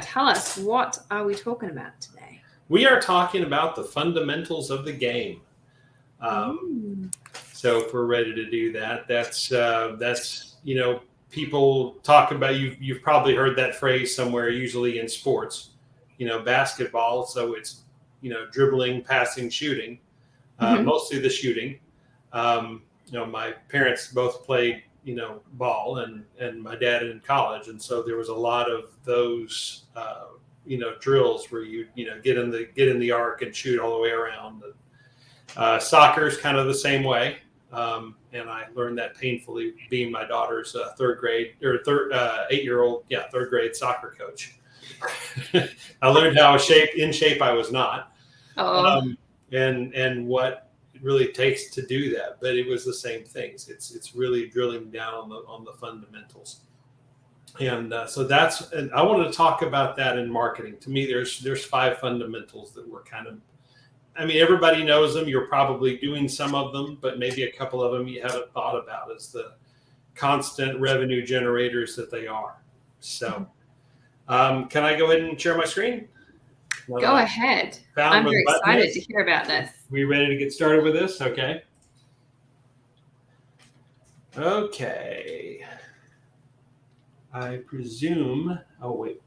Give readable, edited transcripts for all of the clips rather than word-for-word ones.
Tell us, what are we talking about today? We are talking about the fundamentals of the game. So if we're ready to do that, that's people talk about, you've probably heard that phrase somewhere, usually in sports, basketball. So it's, dribbling, passing, shooting, mostly the shooting. My parents both played, ball, and my dad in college. And so there was a lot of those, drills where you get in the arc and shoot all the way around. Soccer is kind of the same way. And I learned that painfully being my daughter's third grade soccer coach. I learned how in shape I was not, and what it really takes to do that. But it was the same things. It's really drilling down on the fundamentals. And so and I wanted to talk about that in marketing. To me, there's 5 fundamentals that were everybody knows them. You're probably doing some of them, but maybe a couple of them you haven't thought about as the constant revenue generators that they are. So can I go ahead and share my screen? Go ahead. I'm very excited to hear about this. We ready to get started with this? Okay. Okay. I presume, oh wait.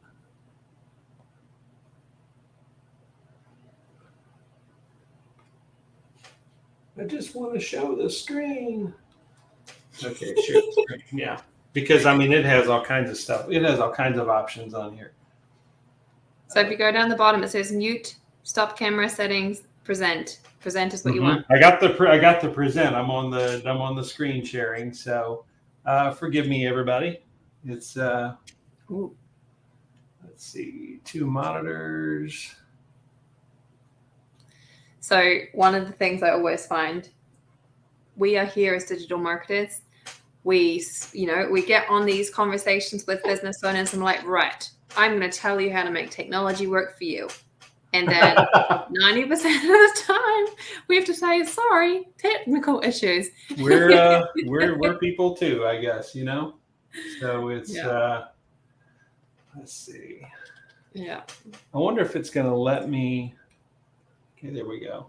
I just want to show the screen. Okay, share the screen. Yeah, because it has all kinds of stuff. It has all kinds of options on here. So if you go down the bottom, it says mute, stop camera settings, present. Present is what you want. I got the present. I'm on the screen sharing. So forgive me, everybody. It's let's see, 2 monitors. So one of the things I always find, we are here as digital marketers. We get on these conversations with business owners. I'm like, right, I'm going to tell you how to make technology work for you. And then 90% of the time, we have to say, sorry, technical issues. We're people too, I guess, So it's let's see. Yeah. I wonder if it's going to let me. Okay, there we go.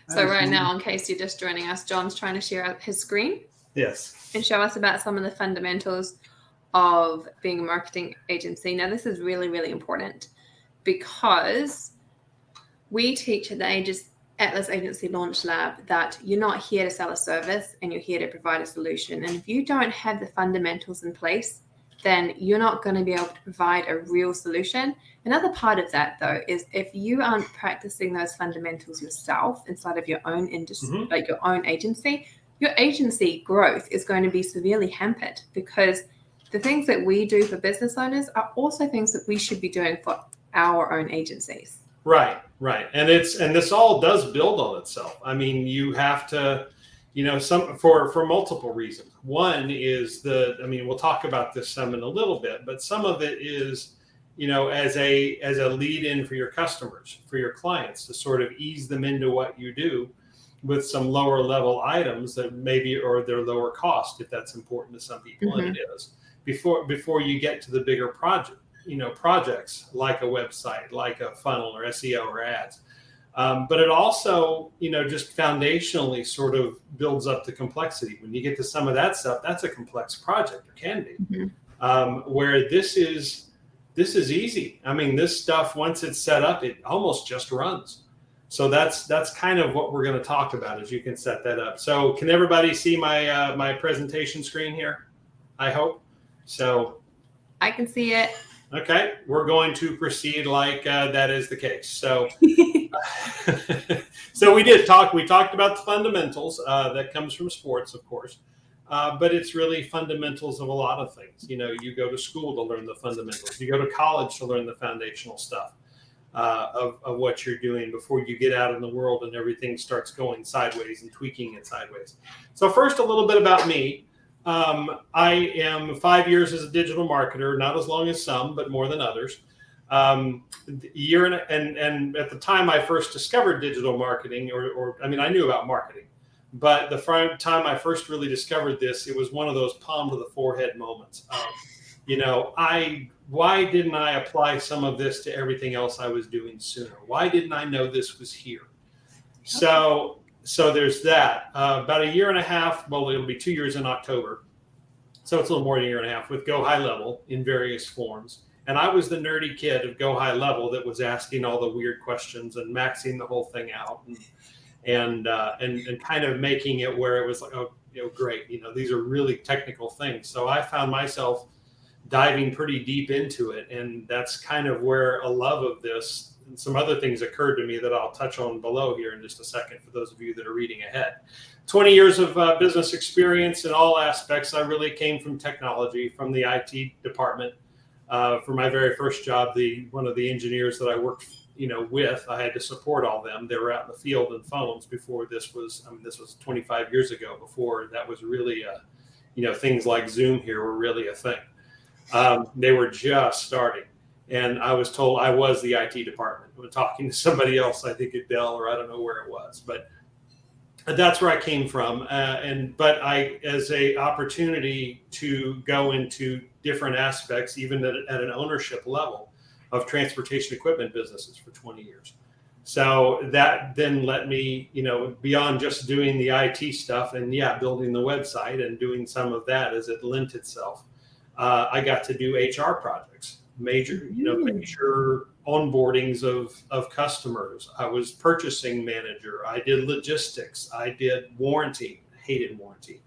So right now, in case you're just joining us, John's trying to share out his screen. Yes. And show us about some of the fundamentals of being a marketing agency. Now, this is really, really important because we teach at the Atlas Agency Launch Lab that you're not here to sell a service and you're here to provide a solution. And if you don't have the fundamentals in place, then you're not going to be able to provide a real solution. Another part of that, though, is if you aren't practicing those fundamentals yourself inside of your own industry, like your own agency, your agency growth is going to be severely hampered because the things that we do for business owners are also things that we should be doing for our own agencies. Right. And this all does build on itself. You have to, for multiple reasons. One is we'll talk about this some in a little bit, but some of it is, as a lead in for your customers, for your clients, to sort of ease them into what you do with some lower level items that maybe, or they're lower cost if that's important to some people, and it is, before you get to the bigger projects like a website, like a funnel or SEO or ads. But it also, just foundationally sort of builds up the complexity. When you get to some of that stuff, that's a complex project, or can be. Where this is easy. This stuff, once it's set up, it almost just runs. So that's kind of what we're going to talk about, as you can set that up. So can everybody see my my presentation screen here? I hope. So I can see it. Okay, we're going to proceed like that is the case. So, so we talked about the fundamentals that comes from sports, of course, but it's really fundamentals of a lot of things. You go to school to learn the fundamentals. You go to college to learn the foundational stuff of what you're doing before you get out in the world and everything starts going sideways and tweaking it sideways. So first, a little bit about me. I am 5 years as a digital marketer, not as long as some, but more than others. And at the time I first discovered digital marketing, I knew about marketing, but the time I first really discovered this, it was one of those palm to the forehead moments. I why didn't I apply some of this to everything else I was doing sooner? Why didn't I know this was here? So there's that. About a year and a half, well, it'll be 2 years in October. So it's a little more than a year and a half with Go High Level in various forms. And I was the nerdy kid of Go High Level that was asking all the weird questions and maxing the whole thing out and kind of making it where it was like, oh, great. These are really technical things. So I found myself diving pretty deep into it. And that's kind of where a love of this and some other things occurred to me that I'll touch on below here in just a second for those of you that are reading ahead. 20 years of business experience in all aspects. I really came from technology, from the IT department. For my very first job, one of the engineers that I worked with, I had to support all them. They were out in the field in phones before this was 25 years ago, before that was really, things like Zoom here were really a thing. They were just starting. And I was told I was the IT department. I was talking to somebody else, I think at Dell, or I don't know where it was, but that's where I came from. But as a opportunity to go into different aspects, even at an ownership level of transportation equipment businesses for 20 years. So that then let me, beyond just doing the IT stuff and building the website and doing some of that as it lent itself. I got to do HR projects, major onboardings of customers. I was purchasing manager. I did logistics. I did warranty, hated warranty.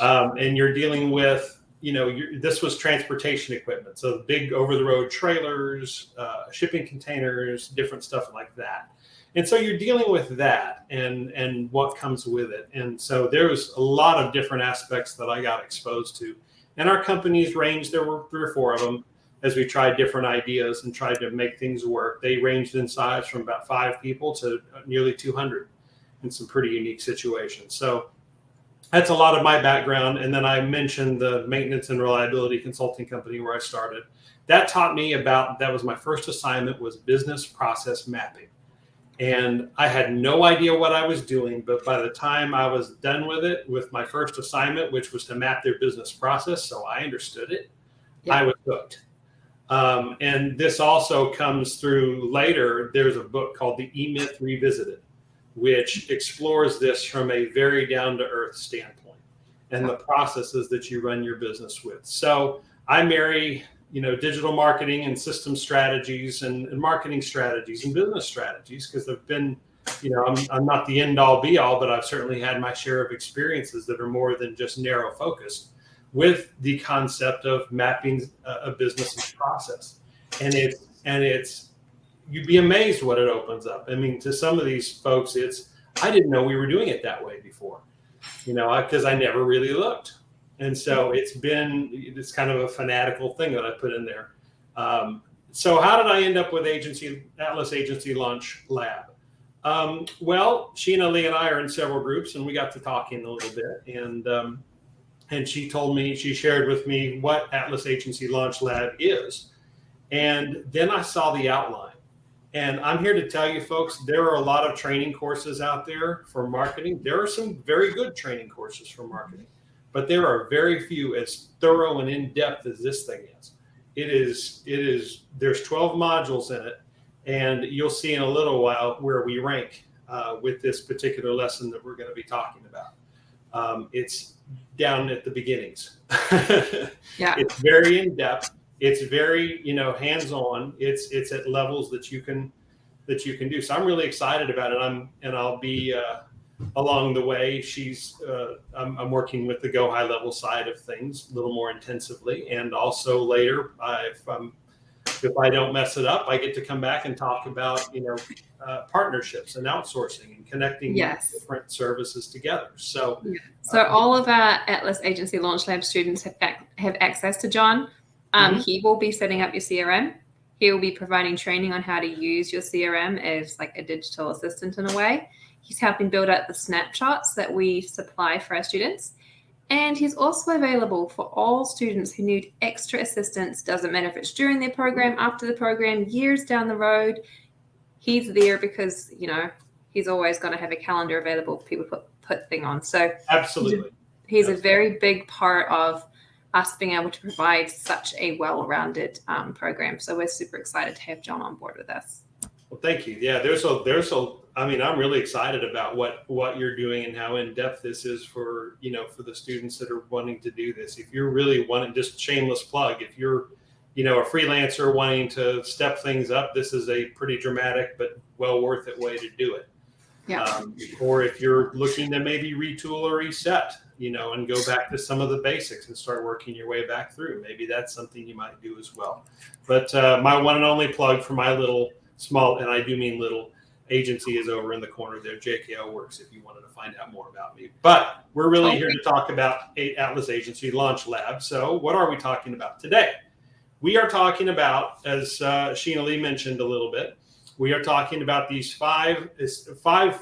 And you're dealing with, this was transportation equipment. So big over the road trailers, shipping containers, different stuff like that. And so you're dealing with that and what comes with it. And so there's a lot of different aspects that I got exposed to. And our companies ranged, there were 3 or 4 of them, as we tried different ideas and tried to make things work. They ranged in size from about 5 people to nearly 200 in some pretty unique situations. So that's a lot of my background. And then I mentioned the maintenance and reliability consulting company where I started. That taught me that was my first assignment, was business process mapping. And I had no idea what I was doing, but by the time I was done with my first assignment, which was to map their business process, so I understood it, I was hooked. And this also comes through later. There's a book called The E-Myth Revisited, which explores this from a very down-to-earth standpoint and the processes that you run your business with. So I marry, digital marketing and system strategies and marketing strategies and business strategies, because I've been, I'm not the end-all be-all, but I've certainly had my share of experiences that are more than just narrow focused with the concept of mapping a business process. And it's you'd be amazed what it opens up. I mean, to some of these folks, I didn't know we were doing it that way before, because I never really looked. And so it's kind of a fanatical thing that I put in there. So how did I end up with Atlas Agency Launch Lab? Well, Sheena Lee and I are in several groups, and we got to talking a little bit. And she shared with me what Atlas Agency Launch Lab is. And then I saw the outline. And I'm here to tell you, folks, there are a lot of training courses out there for marketing. There are some very good training courses for marketing, but there are very few as thorough and in-depth as this thing is. There's 12 modules in it, and you'll see in a little while where we rank with this particular lesson that we're going to be talking about. It's down at the beginnings. It's very in-depth. It's very, hands-on. It's at levels that you can do. So I'm really excited about it. I'll be along the way. I'm working with the Go High Level side of things a little more intensively, and also later, if I don't mess it up, I get to come back and talk about partnerships and outsourcing and connecting different services together. So all of our Atlas Agency Launch Lab students have access to John. He will be setting up your CRM. He will be providing training on how to use your CRM as like a digital assistant in a way. He's helping build out the snapshots that we supply for our students. And he's also available for all students who need extra assistance. Doesn't matter if it's during their program, after the program, years down the road. He's there because, he's always going to have a calendar available for people to put thing on. So absolutely, he's a very big part of us being able to provide such a well-rounded program. So we're super excited to have John on board with us. Well, thank you. Yeah, I mean, I'm really excited about what you're doing and how in depth this is for the students that are wanting to do this. If you're really wanting, just shameless plug, if you're a freelancer wanting to step things up, this is a pretty dramatic but well worth it way to do it. Yeah. Or if you're looking to maybe retool or reset, and go back to some of the basics and start working your way back through, maybe that's something you might do as well. But my one and only plug for my little small, and I do mean little, agency is over in the corner there, JKO Works, if you wanted to find out more about me. But we're really here to talk about Atlas Agency Launch Lab. So what are we talking about today? We are talking about, as Sheena Lee mentioned a little bit, we are talking about these five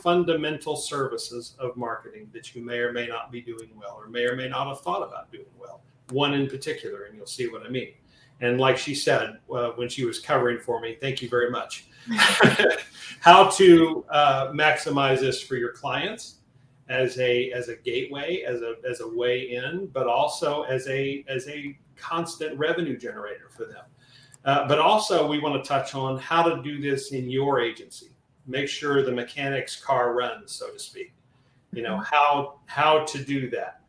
fundamental services of marketing that you may or may not be doing well, or may not have thought about doing well. One in particular, and you'll see what I mean. And like she said when she was covering for me, thank you very much. How to maximize this for your clients as a gateway, as a way in, but also as a constant revenue generator for them. But also we want to touch on how to do this in your agency. Make sure the mechanic's car runs, so to speak. How to do that.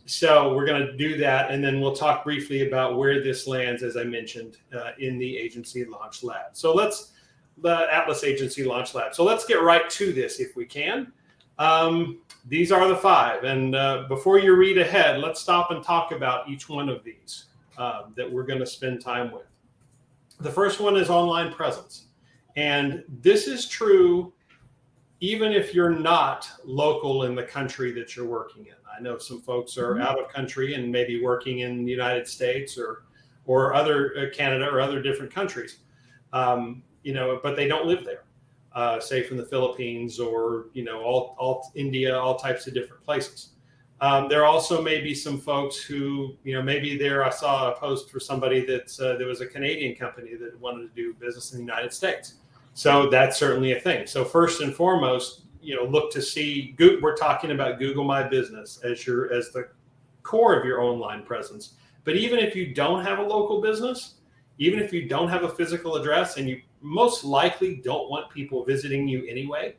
So we're going to do that, and then we'll talk briefly about where this lands, as I mentioned, in the Agency Launch Lab. So the Atlas Agency Launch Lab. So let's get right to this if we can. These are the five, and before you read ahead, let's stop and talk about each one of these that we're going to spend time with. The first one is online presence, and this is true even if you're not local in the country that you're working in. I know some folks are out of country and maybe working in the United States or other Canada or other different countries, but they don't live there, say from the Philippines or all India, all types of different places. There also may be some folks who maybe I saw a post for somebody that there was a Canadian company that wanted to do business in the United States. So that's certainly a thing. So first and foremost, look to see. We're talking about Google My Business as the core of your online presence. But even if you don't have a local business, even if you don't have a physical address, and you most likely don't want people visiting you anyway,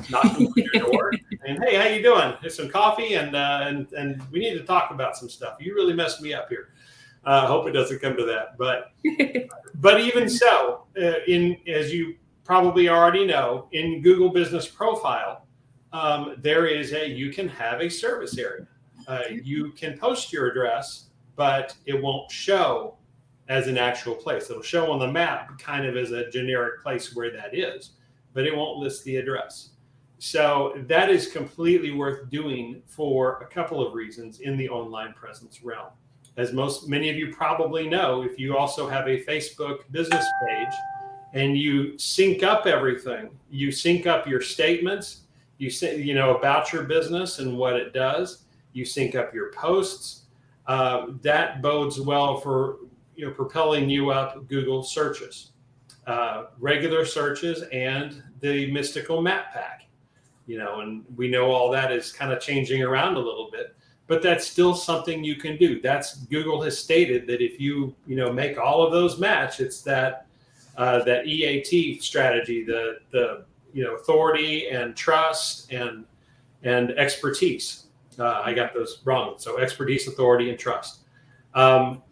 knocking on your door and, hey, how you doing? Here's some coffee, and we need to talk about some stuff. You really messed me up here. Hope it doesn't come to that. But even so, as you probably already know, in Google Business Profile, you can have a service area. You can post your address, but it won't show as an actual place. It'll show on the map kind of as a generic place where that is, but it won't list the address. So that is completely worth doing for a couple of reasons in the online presence realm. As many of you probably know, if you also have a Facebook business page, and you sync up everything. You sync up your statements, you say, about your business and what it does. You sync up your posts. That bodes well for, propelling you up Google searches, regular searches, and the mystical map pack, and we know all that is kind of changing around a little bit, but that's still something you can do. Google has stated that if you, make all of those match, it's that EAT strategy, the authority and trust and expertise. I got those wrong. So expertise, authority, and trust.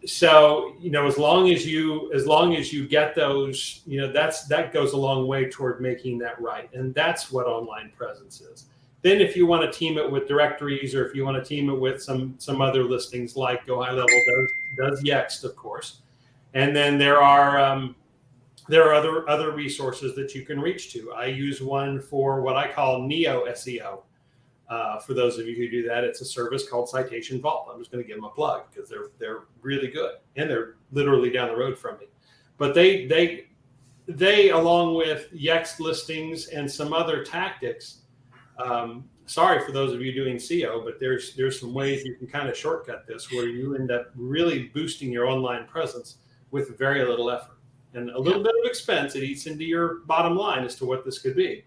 So as long as you get those, that goes a long way toward making that right, and that's what online presence is. Then, if you want to team it with directories, or if you want to team it with some other listings like Go High Level does Yext, of course, and then there are other resources that you can reach to. I use one for what I call Neo SEO. For those of you who do that, it's a service called Citation Vault. I'm just going to give them a plug because they're really good, and they're literally down the road from me. But they along with Yext listings and some other tactics. Sorry for those of you doing SEO, but there's some ways you can kind of shortcut this where you end up really boosting your online presence with very little effort. And a little bit of expense, it eats into your bottom line as to what this could be.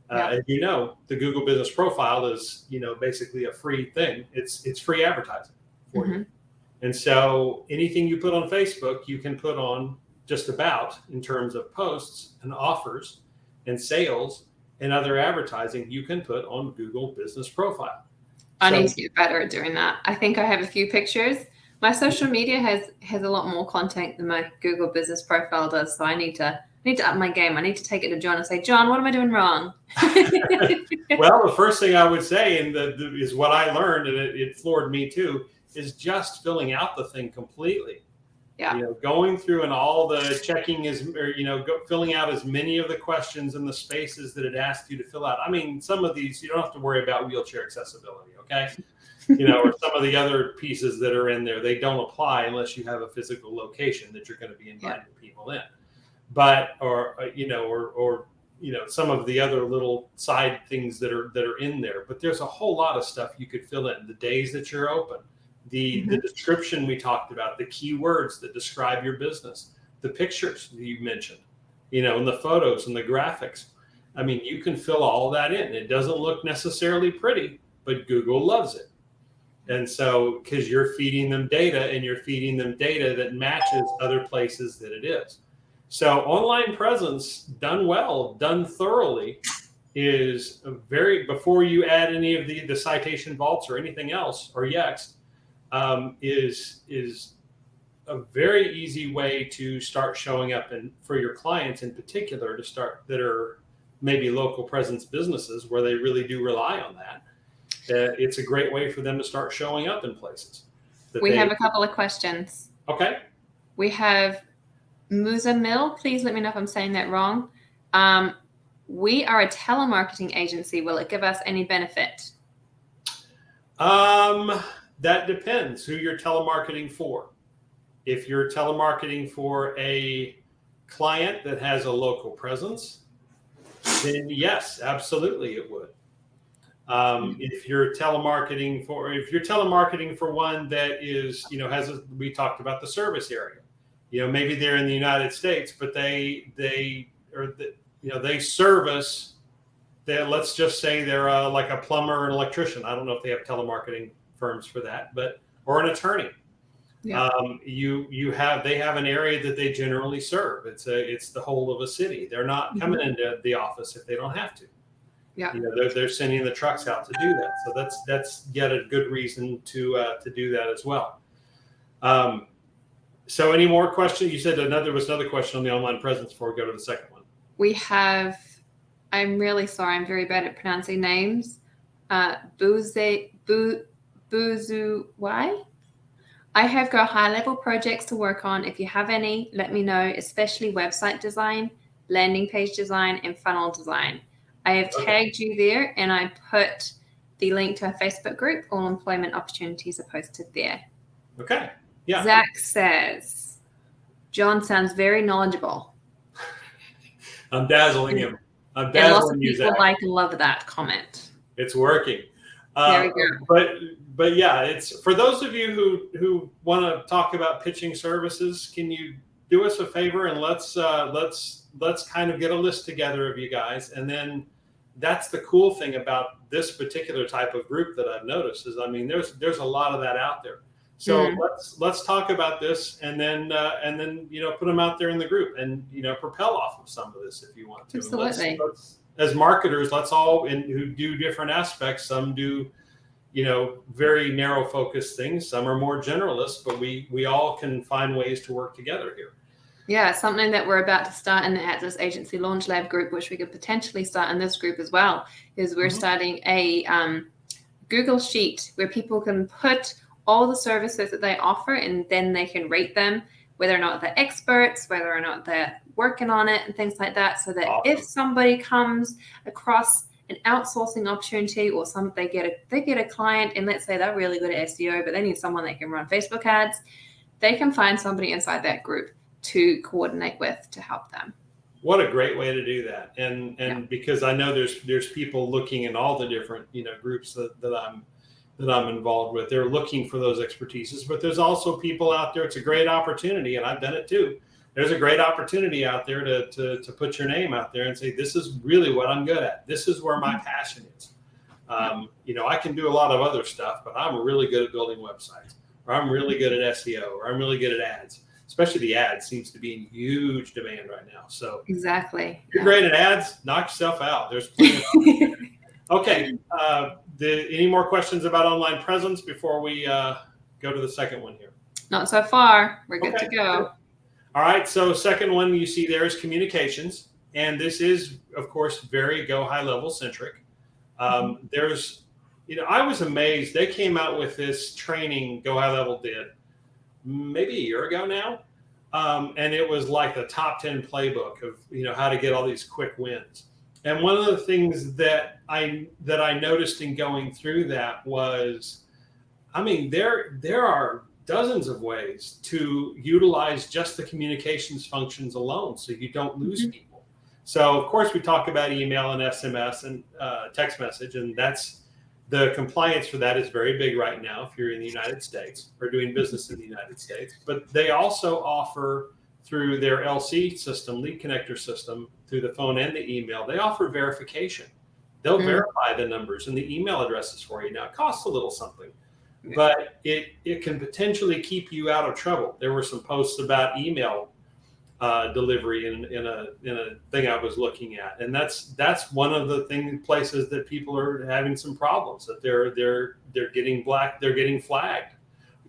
As you know, the Google Business Profile is, basically a free thing. It's free advertising for you. And so anything you put on Facebook, you can put on just about in terms of posts and offers and sales and other advertising, you can put on Google Business Profile. I need to get better at doing that. I think I have a few pictures. My social media has a lot more content than my Google Business Profile does, so I need to up my game. I need to take it to John and say, John, what am I doing wrong? Well, the first thing I would say, and is what I learned, and it floored me too, is just filling out the thing completely. Yeah. Going through and all the checking filling out as many of the questions in the spaces that it asked you to fill out. I mean, some of these you don't have to worry about wheelchair accessibility, okay? Or some of the other pieces that are in there, they don't apply unless you have a physical location that you're going to be inviting people in. But some of the other little side things that are in there. But there's a whole lot of stuff you could fill in. The days that you're open, the description we talked about, the keywords that describe your business, the pictures that you mentioned, and the photos and the graphics. I mean, you can fill all that in. It doesn't look necessarily pretty, but Google loves it. And so, because you're feeding them data, and you're feeding them data that matches other places that it is. So online presence done well, done thoroughly, is before you add any of the citation vaults or anything else, or Yext, is a very easy way to start showing up, and for your clients in particular that are maybe local presence businesses where they really do rely on that. It's a great way for them to start showing up in places. We have a couple of questions. Okay. We have Musa Mill. Please let me know if I'm saying that wrong. We are a telemarketing agency. Will it give us any benefit? That depends who you're telemarketing for. If you're telemarketing for a client that has a local presence, then yes, absolutely it would. If you're telemarketing for one that is, we talked about the service area, maybe they're in the United States, but they service that. Let's just say they're like a plumber or an electrician. I don't know if they have telemarketing firms for that, or an attorney. Yeah. They have an area that they generally serve. It's the whole of a city. They're not coming into the office if they don't have to. Yeah. They're sending the trucks out to do that. So that's yet a good reason to do that as well. So any more questions? You said there was another question on the online presence before we go to the second one. We have, I'm really sorry, I'm very bad at pronouncing names. Buzuwai. I have got high-level projects to work on. If you have any, let me know, especially website design, landing page design, and funnel design. I have tagged you there, and I put the link to our Facebook group. All employment opportunities are posted there. Okay. Yeah. Zach says, John sounds very knowledgeable. I'm dazzling him. I'm dazzling lots of you, people Zach. like and love that comment. It's working. There we go. But yeah, it's for those of you who want to talk about pitching services. Can you do us a favor and let's kind of get a list together of you guys, and then that's the cool thing about this particular type of group that I've noticed is, I mean, there's a lot of that out there. So let's talk about this, and then put them out there in the group, and propel off of some of this if you want to. Absolutely. Let's, as marketers, let's all who do different aspects. Some do very narrow focused things. Some are more generalists, but we all can find ways to work together here. Yeah, something that we're about to start in the Atlas Agency Launch Lab group, which we could potentially start in this group as well, is we're starting a Google Sheet where people can put all the services that they offer, and then they can rate them, whether or not they're experts, whether or not they're working on it, and things like that, so that if somebody comes across an outsourcing opportunity, or they get a client, and let's say they're really good at SEO, but they need someone that can run Facebook ads, they can find somebody inside that group to coordinate with to help them. What a great way to do that. And because I know there's people looking in all the different, groups that I'm involved with. They're looking for those expertises, but there's also people out there. It's a great opportunity, and I've done it too. There's a great opportunity out there to put your name out there and say, this is really what I'm good at. This is where my passion is. I can do a lot of other stuff, but I'm really good at building websites. or I'm really good at SEO, or I'm really good at ads. Especially the ads seems to be in huge demand right now. So exactly. if you're great at ads, knock yourself out. There's plenty of Okay. Any more questions about online presence before we go to the second one here? Not so far. We're good to go. Good. All right. So second one you see there is communications. And this is, of course, very Go High Level centric. There's, I was amazed. They came out with this training, Go High Level did, maybe a year ago now. And it was like the top 10 playbook of, how to get all these quick wins. And one of the things that I noticed in going through that was, there are dozens of ways to utilize just the communications functions alone so you don't lose people. So, of course, we talk about email and SMS and text message, and that's the compliance for that is very big right now if you're in the United States or doing business in the United States. But they also offer through their LC system, lead connector system, through the phone and the email, they offer verification. They'll verify the numbers and the email addresses for you. Now, it costs a little something, but it can potentially keep you out of trouble. There were some posts about email delivery in a thing I was looking at, and that's one of the places that people are having some problems, that they're getting flagged,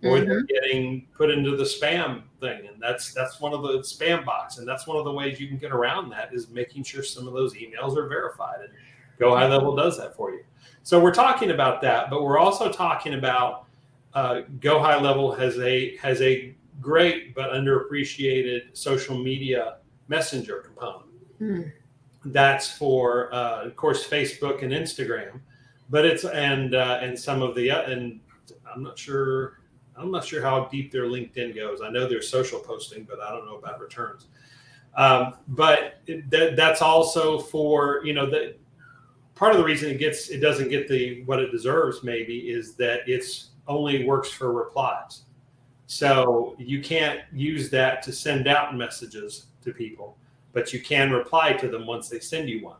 or they're getting put into the spam thing, and that's one of the spam box, and that's one of the ways you can get around that is making sure some of those emails are verified, and Go High Level does that for you. So we're talking about that, but we're also talking about Go High Level has a great but underappreciated social media messenger component. That's for of course Facebook and Instagram, but it's and some of the and I'm not sure how deep their LinkedIn goes. I know there's social posting, but I don't know about returns. But that's also for the part of the reason it doesn't get what it deserves maybe is that it's only works for replies. So you can't use that to send out messages to people, but you can reply to them once they send you one.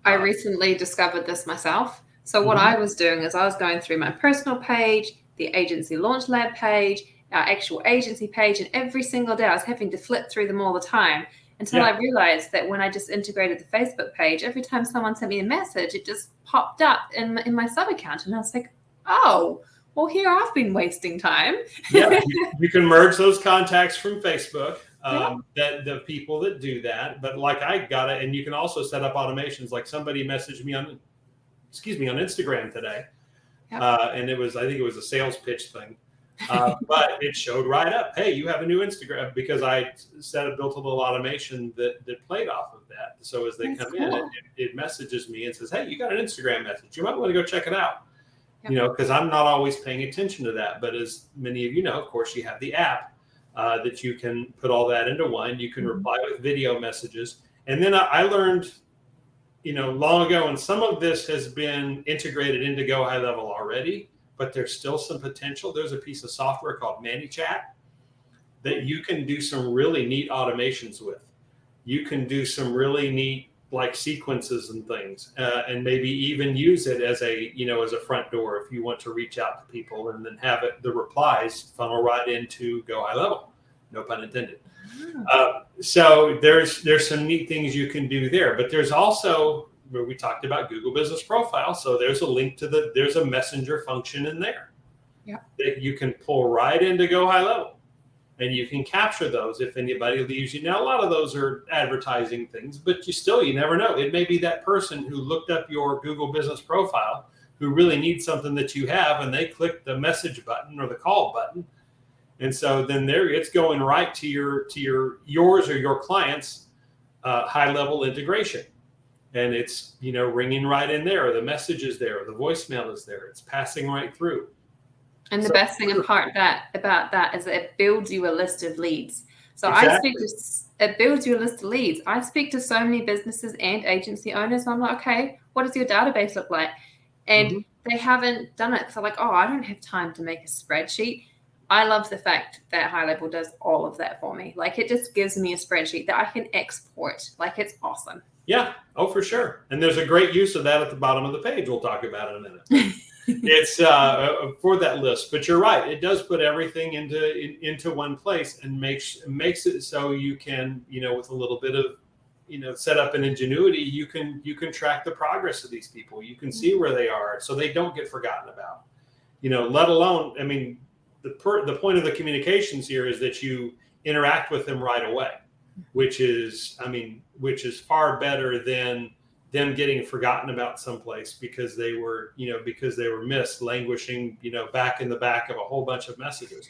I recently discovered this myself. So what I was doing is I was going through my personal page, the agency launch lab page, our actual agency page, and every single day I was having to flip through them all the time until I realized that when I just integrated the Facebook page, every time someone sent me a message, it just popped up in my sub account. And I was like, oh, well, here I've been wasting time. You can merge those contacts from Facebook, that the people that do that. But like I got it, and you can also set up automations. Like somebody messaged me on Instagram today, and I think it was a sales pitch thing, but it showed right up, hey, you have a new Instagram, because I built a little automation that played off of that. So as they come in, it messages me and says, hey, you got an Instagram message. You might want to go check it out. Because I'm not always paying attention to that. But as many of you know, of course, you have the app that you can put all that into one. You can reply with video messages. And then I learned, long ago, and some of this has been integrated into Go High Level already, but there's still some potential. There's a piece of software called ManyChat that you can do some really neat automations with. You can do some really neat sequences and things, and maybe even use it as a front door if you want to reach out to people, and then have the replies funnel right into Go High Level. No pun intended. So there's some neat things you can do there, but there's also where we talked about Google Business Profile. So there's a link to there's a messenger function in there that you can pull right into Go High Level. And you can capture those if anybody leaves you. Now, a lot of those are advertising things, but you never know. It may be that person who looked up your Google Business Profile who really needs something that you have, and they click the message button or the call button. And so then it's going right to yours or your client's high level integration. And it's, ringing right in there, or the message is there, or the voicemail is there. It's passing right through. And the best thing about that is that it builds you a list of leads. So it builds you a list of leads. I speak to so many businesses and agency owners, and I'm like, okay, what does your database look like? And they haven't done it. So like, oh, I don't have time to make a spreadsheet. I love the fact that High Level does all of that for me. Like, it just gives me a spreadsheet that I can export. Like, it's awesome. Yeah. Oh, for sure. And there's a great use of that at the bottom of the page. We'll talk about it in a minute. it's for that list. But you're right; it does put everything into one place and makes it so you can, with a little bit of, setup and ingenuity, you can track the progress of these people. You can see where they are, so they don't get forgotten about. Let alone, I mean, the point of the communications here is that you interact with them right away, which is far better than them getting forgotten about someplace because they were missed, languishing, back in the back of a whole bunch of messages.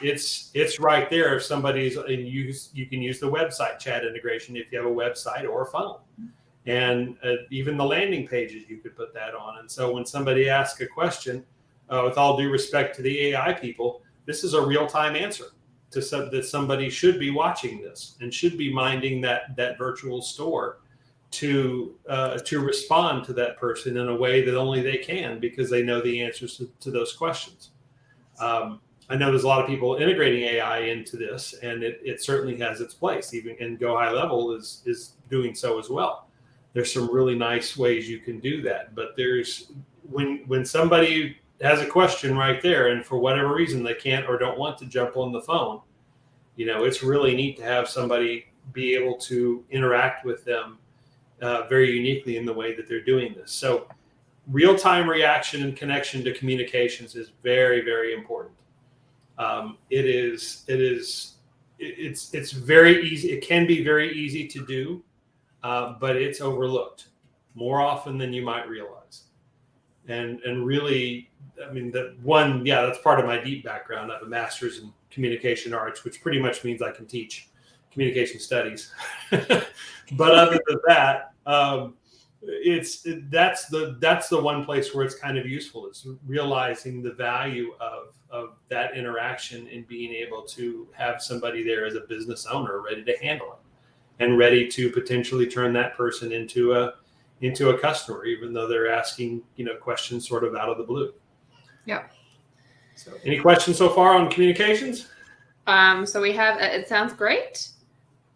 It's right there. If somebody's you can use the website chat integration if you have a website or a funnel, and even the landing pages, you could put that on. And so when somebody asks a question, with all due respect to the AI people, this is a real-time answer that somebody should be watching this and should be minding that virtual store to respond to that person in a way that only they can, because they know the answers to those questions. I know there's a lot of people integrating AI into this, and it certainly has its place. Even in Go High Level is doing so as well. There's some really nice ways you can do that, but there's when somebody has a question right there, and for whatever reason they can't or don't want to jump on the phone, it's really neat to have somebody be able to interact with them very uniquely in the way that they're doing this. So real-time reaction and connection to communications is very, very important. It's very easy. It can be very easy to do, but it's overlooked more often than you might realize. And really, I mean, that's part of my deep background. I have a master's in communication arts, which pretty much means I can teach communication studies. But other than that, that's the one place where it's kind of useful, is realizing the value of that interaction and being able to have somebody there as a business owner ready to handle it and ready to potentially turn that person into a customer, even though they're asking questions sort of out of the blue. Yeah. So any questions so far on communications? So we have, it sounds great.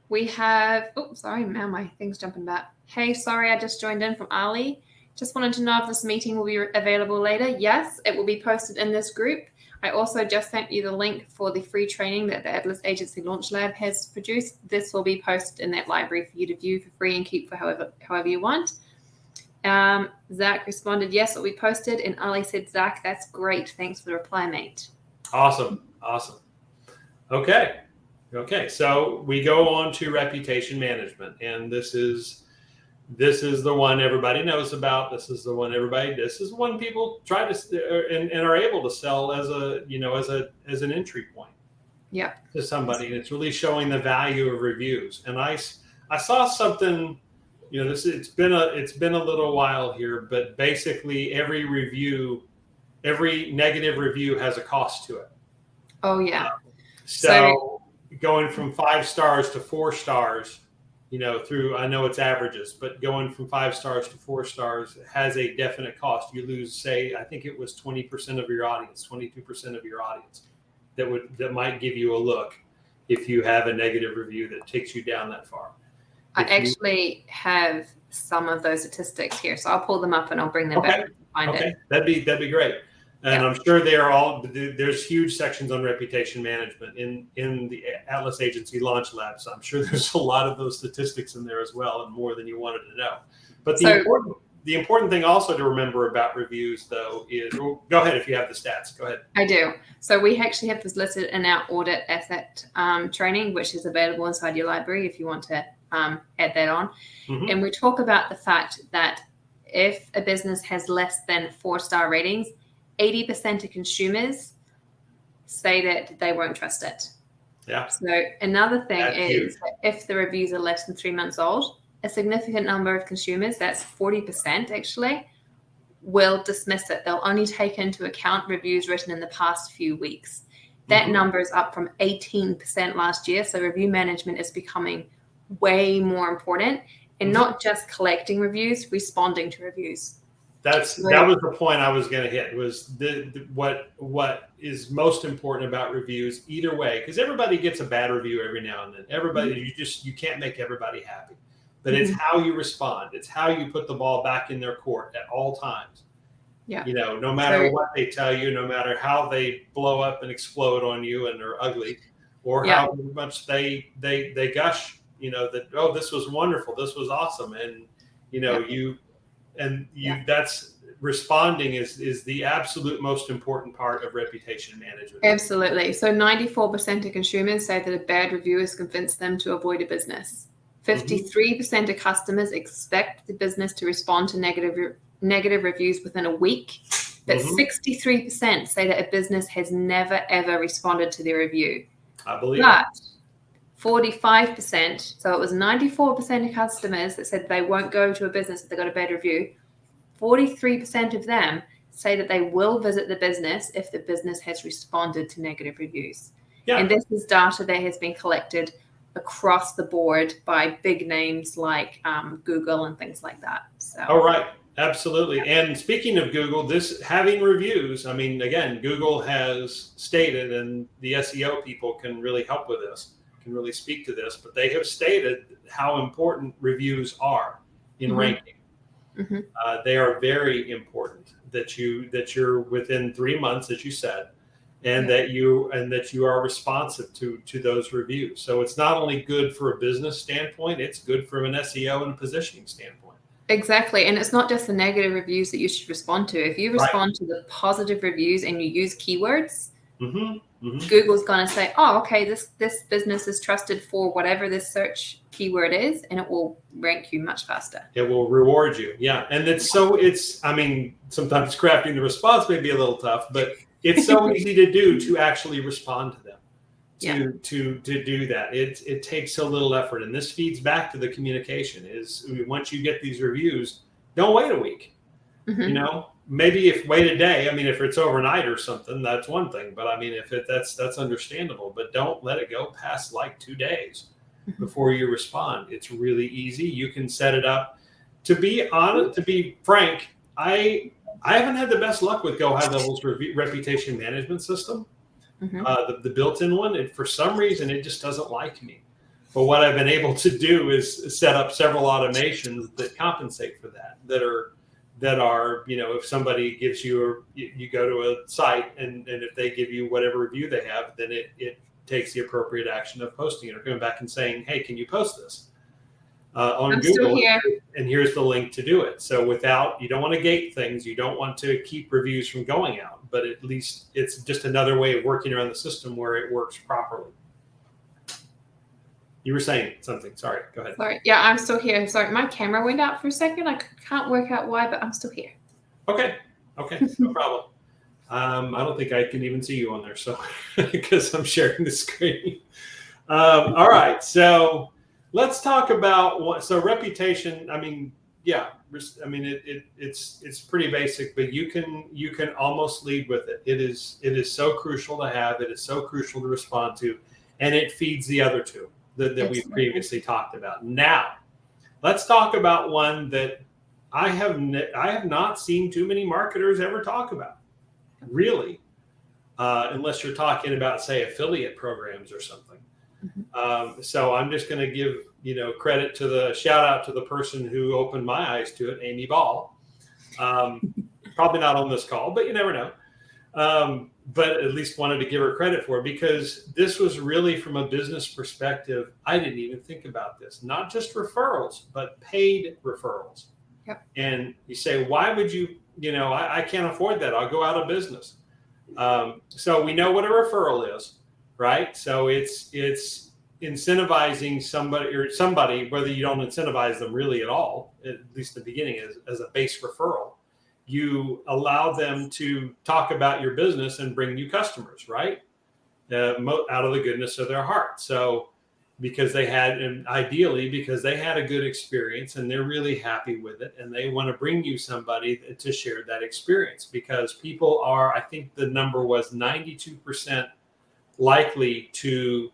We have, sorry, now my thing's jumping back. Hey, sorry, I just joined in from Ali. Just wanted to know if this meeting will be available later. Yes, it will be posted in this group. I also just sent you the link for the free training that the Atlas Agency Launch Lab has produced. This will be posted in that library for you to view for free and keep for however you want. Zach responded, yes, it will be posted. And Ali said, Zach, that's great. Thanks for the reply, mate. Awesome. Okay. So we go on to reputation management, and this is the one everybody knows about. This is the one people try to and are able to sell as an entry point. Yeah. To somebody, and it's really showing the value of reviews. And I saw something, it's been a little while here, but basically every negative review has a cost to it. Oh yeah. So going from 5 stars to 4 stars, I know it's averages, but going from 5 stars to 4 stars has a definite cost. You lose, say, I think it was 20% of your audience, 22% of your audience that might give you a look if you have a negative review that takes you down that far. I actually have some of those statistics here, so I'll pull them up and I'll bring them back and find it. That'd be great. And I'm sure there's huge sections on reputation management in the Atlas Agency Launch Lab. So I'm sure there's a lot of those statistics in there as well, and more than you wanted to know. But the important thing also to remember about reviews, though, is, go ahead if you have the stats. Go ahead. I do. So we actually have this listed in our audit asset training, which is available inside your library if you want to add that on. Mm-hmm. And we talk about the fact that if a business has less than 4-star ratings, 80% of consumers say that they won't trust it. Yeah. So another thing is that if the reviews are less than 3 months old, a significant number of consumers, that's 40% actually, will dismiss it. They'll only take into account reviews written in the past few weeks. That number is up from 18% last year. So review management is becoming way more important, and not just collecting reviews, responding to reviews. That was the point I was going to hit, was what is most important about reviews either way, because everybody gets a bad review every now and then. Everybody, you can't make everybody happy, but it's how you respond. It's how you put the ball back in their court at all times. Yeah. No matter what they tell you, no matter how they blow up and explode on you and they're ugly, or how much they gush, that, oh, this was wonderful, this was awesome, and that's responding is the absolute most important part of reputation management. Absolutely. So 94% of consumers say that a bad review has convinced them to avoid a business. 53% of customers expect the business to respond to negative reviews within a week, but 63% say that a business has never, ever responded to their review. I believe but 45%, so it was 94% of customers that said they won't go to a business if they got a bad review. 43% of them say that they will visit the business if the business has responded to negative reviews. Yeah. And this is data that has been collected across the board by big names like Google and things like that. So. Oh, right. Absolutely. And speaking of Google, this having reviews, I mean, again, Google has stated, and the SEO people can really help with this, can really speak to this, but they have stated how important reviews are in ranking. They are very important that you're within 3 months, as you said, and that you are responsive to those reviews. So it's not only good for a business standpoint, it's good from an SEO and positioning standpoint. Exactly. And it's not just the negative reviews that you should respond to. If you respond to the positive reviews and you use keywords, Google's going to say, oh, okay, this business is trusted for whatever this search keyword is, and it will rank you much faster. It will reward you. Yeah. And I mean, sometimes crafting the response may be a little tough, but it's so easy to do to actually respond to them, to do that. It takes so little effort. And this feeds back to the communication is once you get these reviews, don't wait a week, maybe if wait a day. I mean, if it's overnight or something, that's one thing. But I mean, if that's understandable. But don't let it go past like 2 days before you respond. It's really easy. You can set it up. To be honest, to be frank, I haven't had the best luck with Go High Level's reputation management system, the built-in one. And for some reason, it just doesn't like me. But what I've been able to do is set up several automations that compensate for that. That are, if somebody gives you, you go to a site and if they give you whatever review they have, then it takes the appropriate action of posting it or coming back and saying, hey, can you post this on Google? Still here. And here's the link to do it. So you don't want to gate things. You don't want to keep reviews from going out, but at least it's just another way of working around the system where it works properly. You were saying something. Sorry. Go ahead. Sorry. Yeah, I'm still here. Sorry. My camera went out for a second. I can't work out why, but I'm still here. Okay. No problem. I don't think I can even see you on there, so because I'm sharing the screen. All right. So let's talk about reputation. I mean, it's pretty basic, but you can almost lead with it. It is so crucial to have. It is so crucial to respond to, and it feeds the other two that we previously talked about. Now, let's talk about one that I have not seen too many marketers ever talk about, really, unless you're talking about, say, affiliate programs or something. So I'm just going to give credit to the shout out to the person who opened my eyes to it, Amy Ball. Probably not on this call, but you never know. But at least wanted to give her credit for it because this was really from a business perspective. I didn't even think about this, not just referrals, but paid referrals. Yep. And you say, why would you, I can't afford that. I'll go out of business. So we know what a referral is, right? So it's incentivizing somebody, whether you don't incentivize them really at all, at least the beginning as a base referral. You allow them to talk about your business and bring you customers, right? Out of the goodness of their heart. So ideally because they had a good experience and they're really happy with it and they want to bring you somebody to share that experience because people are, I think the number was 92% likely to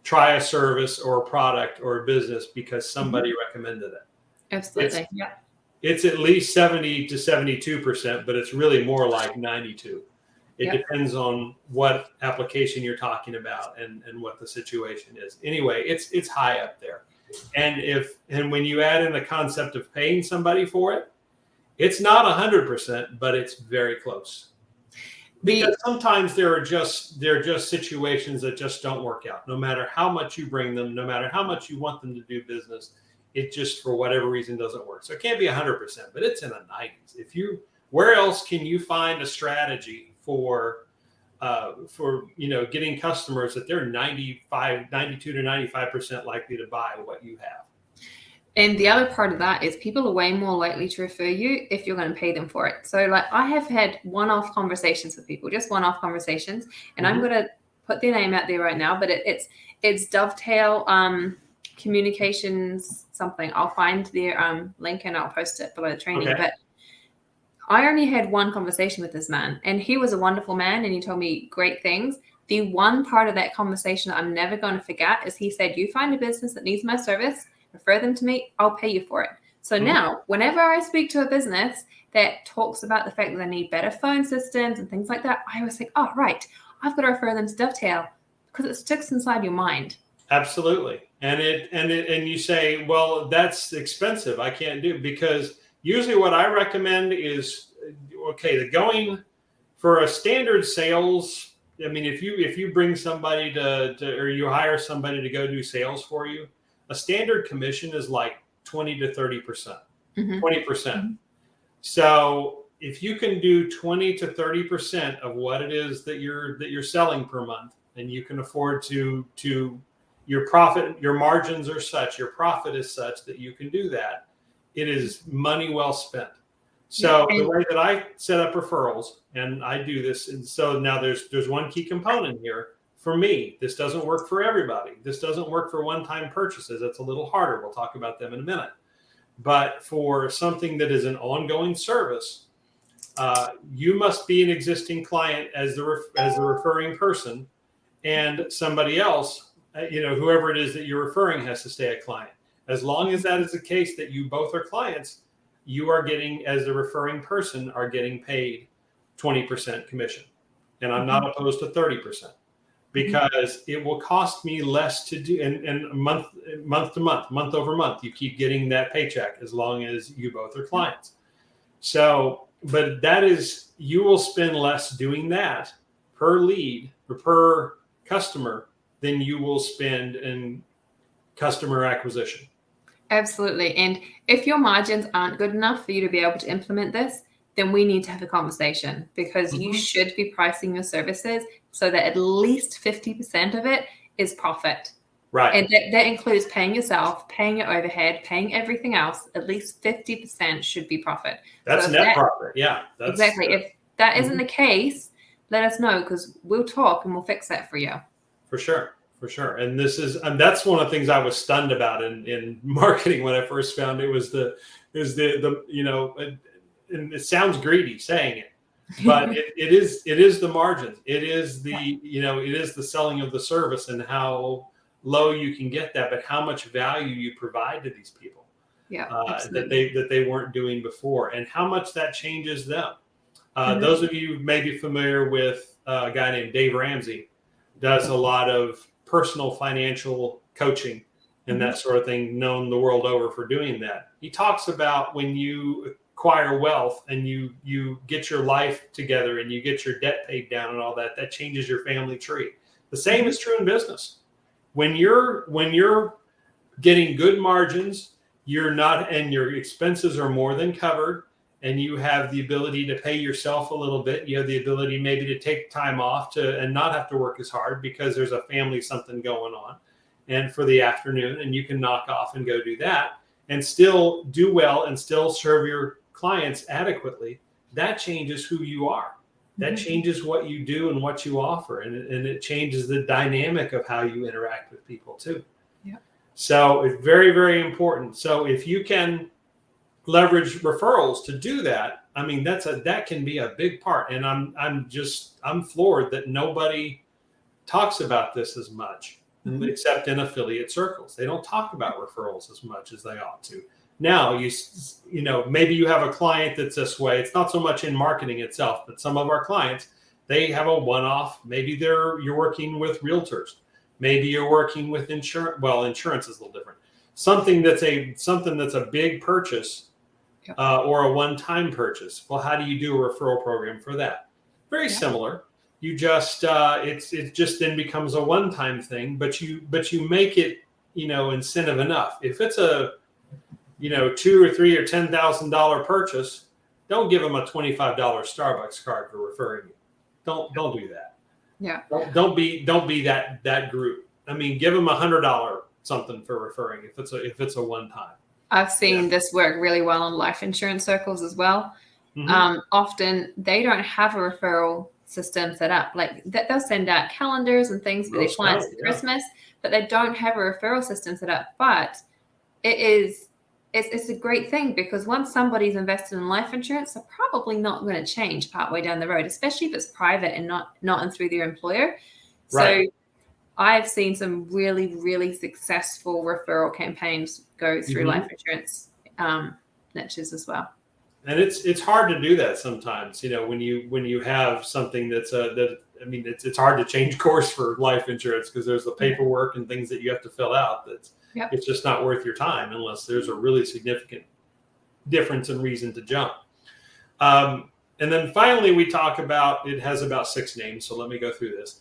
try a service or a product or a business because somebody recommended it. Absolutely. It's at least 70 to 72%, but it's really more like 92. It depends on what application you're talking about and what the situation is. Anyway, it's high up there. And when you add in the concept of paying somebody for it, It's not 100%, but it's very close. Because sometimes there are just situations that just don't work out. No matter how much you bring them, no matter how much you want them to do business, it just for whatever reason doesn't work. So it can't be 100%, but it's in the 90s. Where else can you find a strategy for getting customers that they're 92 to 95% likely to buy what you have? And the other part of that is people are way more likely to refer you if you're going to pay them for it. So like I have had one-off conversations with people, just one-off conversations, and I'm going to put their name out there right now, but it's Dovetail Communications something. I'll find their link and I'll post it below the training. Okay. But I only had one conversation with this man, and he was a wonderful man and he told me great things. The one part of that conversation that I'm never going to forget is he said, you find a business that needs my service, refer them to me, I'll pay you for it. So now, whenever I speak to a business that talks about the fact that they need better phone systems and things like that, I always think, oh, right, I've got to refer them to Dovetail because it sticks inside your mind. Absolutely. And you say, well, that's expensive. I can't do it. Because usually what I recommend is, okay, going for a standard sales. I mean, if you bring somebody or you hire somebody to go do sales for you, a standard commission is like 20 to 30%, 20%. So if you can do 20 to 30% of what it is that you're selling per month, and you can afford to your profit, your margins are such, your profit is such that you can do that, it is money well spent. So the way that I set up referrals, and I do this, and so now there's one key component here. For me, this doesn't work for everybody. This doesn't work for one-time purchases. It's a little harder. We'll talk about them in a minute. But for something that is an ongoing service, you must be an existing client as the referring person, and somebody else, whoever it is that you're referring has to stay a client. As long as that is the case, that you both are clients, you are getting, as the referring person, are getting paid 20% commission. And I'm not opposed to 30%. Because it will cost me less to do, and month to month over month, you keep getting that paycheck as long as you both are clients. So, but that is, you will spend less doing that per lead or per customer than you will spend in customer acquisition. Absolutely. And if your margins aren't good enough for you to be able to implement this, then we need to have a conversation, because you should be pricing your services so that at least 50% of it is profit. Right. And that includes paying yourself, paying your overhead, paying everything else. At least 50% should be profit. That's net profit. Yeah. Exactly. If that isn't the case, let us know, because we'll talk and we'll fix that for you. For sure. For sure. And that's one of the things I was stunned about in marketing when I first found it was and it sounds greedy saying it, but it is the margins. It is the selling of the service and how low you can get that, but how much value you provide to these people that they weren't doing before, and how much that changes them. Those of you may be familiar with a guy named Dave Ramsey, does a lot of personal financial coaching and that sort of thing, known the world over for doing that. He talks about when you acquire wealth and you get your life together and you get your debt paid down and all that changes your family tree. The same is true in business. When you're getting good margins, and your expenses are more than covered, and you have the ability to pay yourself a little bit, you have the ability maybe to take time off and not have to work as hard because there's a family something going on, and for the afternoon, and you can knock off and go do that and still do well and still serve your clients adequately. That changes who you are. That changes what you do and what you offer, and it changes the dynamic of how you interact with people too. Yeah. So it's very, very important. So if you can leverage referrals to do that, I mean, that can be a big part. And I'm floored that nobody talks about this as much, except in affiliate circles. They don't talk about referrals as much as they ought to. Now, maybe you have a client that's this way. It's not so much in marketing itself, but some of our clients, they have a one-off. Maybe you're working with realtors. Maybe you're working with insurance. Well, insurance is a little different. Something that's a big purchase, Yep. or a one-time purchase. Well, how do you do a referral program for that? Very similar. You just it just then becomes a one-time thing, but you make it incentive enough. If it's a $2,000 or $3,000 or $10,000 purchase, don't give them a $25 Starbucks card for referring you. Don't do that. Yeah. Don't be that group. I mean, give them $100 something for referring if it's a one time. I've seen this work really well in life insurance circles as well. Mm-hmm. Often they don't have a referral system set up. Like they'll send out calendars and things for their clients for Christmas, but they don't have a referral system set up. But it's a great thing, because once somebody's invested in life insurance, they're probably not going to change partway down the road, especially if it's private and not through their employer. Right. So I've seen some really, really successful referral campaigns go through life insurance niches as well. And it's hard to do that sometimes, when you have something it's hard to change course for life insurance, because there's the paperwork and things that you have to fill out. It's just not worth your time unless there's a really significant difference and reason to jump. And then finally, we talk about, it has about 6 names, so let me go through this.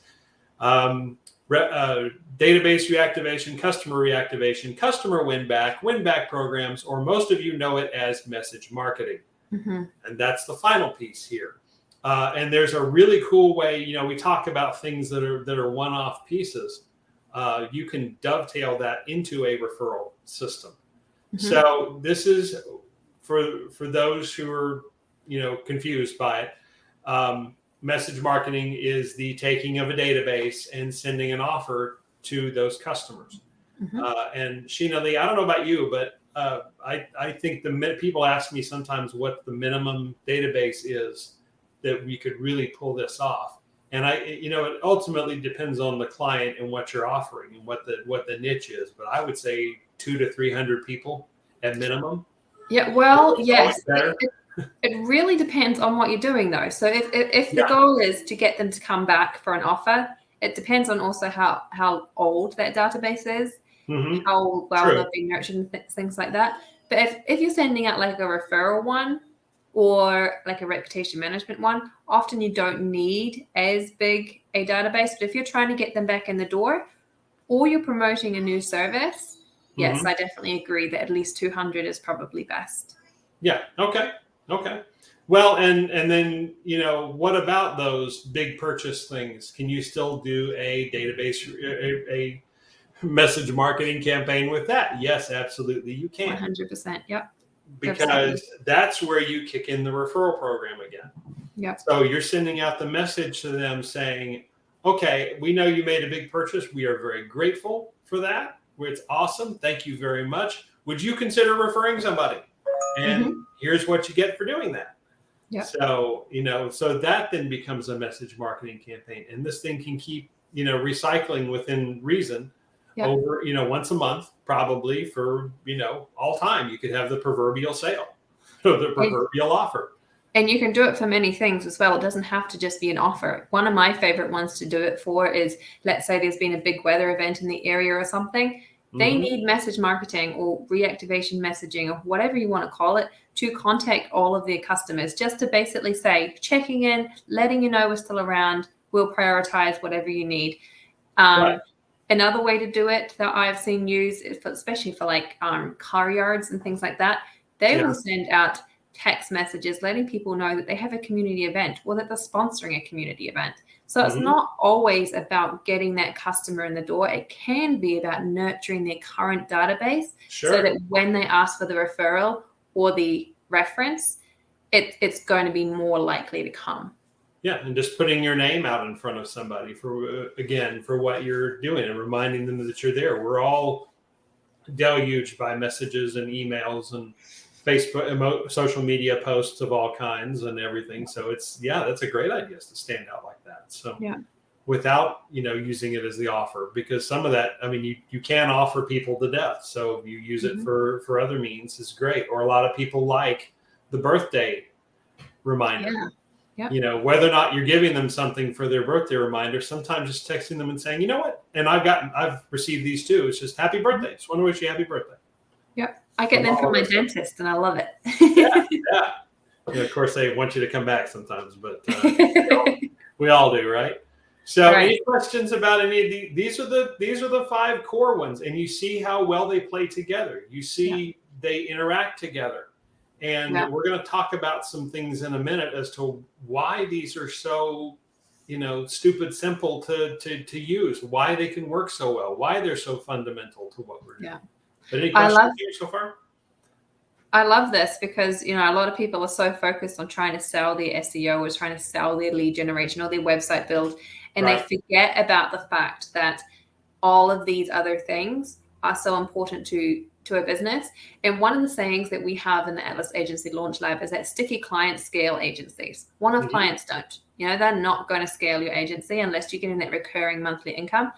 Database reactivation, customer reactivation, customer win-back programs, or most of you know it as message marketing. Mm-hmm. And that's the final piece here. And there's a really cool way, we talk about things that are one-off pieces. You can dovetail that into a referral system. Mm-hmm. So this is for those who are, confused by it. Message marketing is the taking of a database and sending an offer to those customers. Mm-hmm. And Sheena Lee, I don't know about you, but I think people ask me sometimes what the minimum database is that we could really pull this off. And it ultimately depends on the client and what you're offering and what the niche is. But I would say 200 to 300 people at minimum. Yeah, well, yes. It really depends on what you're doing, though. So if the goal is to get them to come back for an offer, it depends on also how old that database is, how well they've been nurtured and things like that. But if you're sending out like a referral one or like a reputation management one, often you don't need as big a database. But if you're trying to get them back in the door, or you're promoting a new service, yes, I definitely agree that at least 200 is probably best. Yeah. Okay. Well, and then, what about those big purchase things? Can you still do a database, a message marketing campaign with that? Yes, absolutely. You can. 100%. Yep. Because absolutely. That's where you kick in the referral program again. Yep. So you're sending out the message to them saying, okay, we know you made a big purchase. We are very grateful for that. It's awesome. Thank you very much. Would you consider referring somebody? And here's what you get for doing that. Yep. So, so that then becomes a message marketing campaign. And this thing can keep, recycling within reason over, once a month, probably for, all time. You could have the proverbial sale, the proverbial offer. And you can do it for many things as well. It doesn't have to just be an offer. One of my favorite ones to do it for is, let's say there's been a big weather event in the area or something. They need message marketing or reactivation messaging or whatever you want to call it to contact all of their customers, just to basically say, checking in, letting you know we're still around, we'll prioritize whatever you need. Right. Another way to do it that I've seen used, especially for like car yards and things like that, they will send out text messages letting people know that they have a community event or that they're sponsoring a community event. So it's not always about getting that customer in the door. It can be about nurturing their current database so that when they ask for the referral or the reference, it's going to be more likely to come. Yeah, and just putting your name out in front of somebody for what you're doing and reminding them that you're there. We're all deluged by messages and emails and Facebook, social media posts of all kinds and everything. So that's a great idea to stand out like that. So without, using it as the offer, because some of that, you can offer people to death. So if you use it for other means is great. Or a lot of people like the birthday reminder. Whether or not you're giving them something for their birthday reminder, sometimes just texting them and saying, you know what? And I've received these too. It's just happy birthday. Just want to wish you happy birthday. Yep. I get them from my us. dentist, and I love it. Yeah. And of course, they want you to come back sometimes, but we all do, right? So, Right. any questions about any of these are the 5 core ones, and you see how well they play together. You see they interact together, and we're going to talk about some things in a minute as to why these are so, stupid simple to use, why they can work so well, why they're so fundamental to what we're doing. Yeah. But any questions here so far? I love this because, a lot of people are so focused on trying to sell their SEO or trying to sell their lead generation or their website build. And they forget about the fact that all of these other things are so important to a business. And one of the sayings that we have in the Atlas Agency Launch Lab is that sticky clients scale agencies. One-off clients don't. They're not going to scale your agency unless you're getting that recurring monthly income.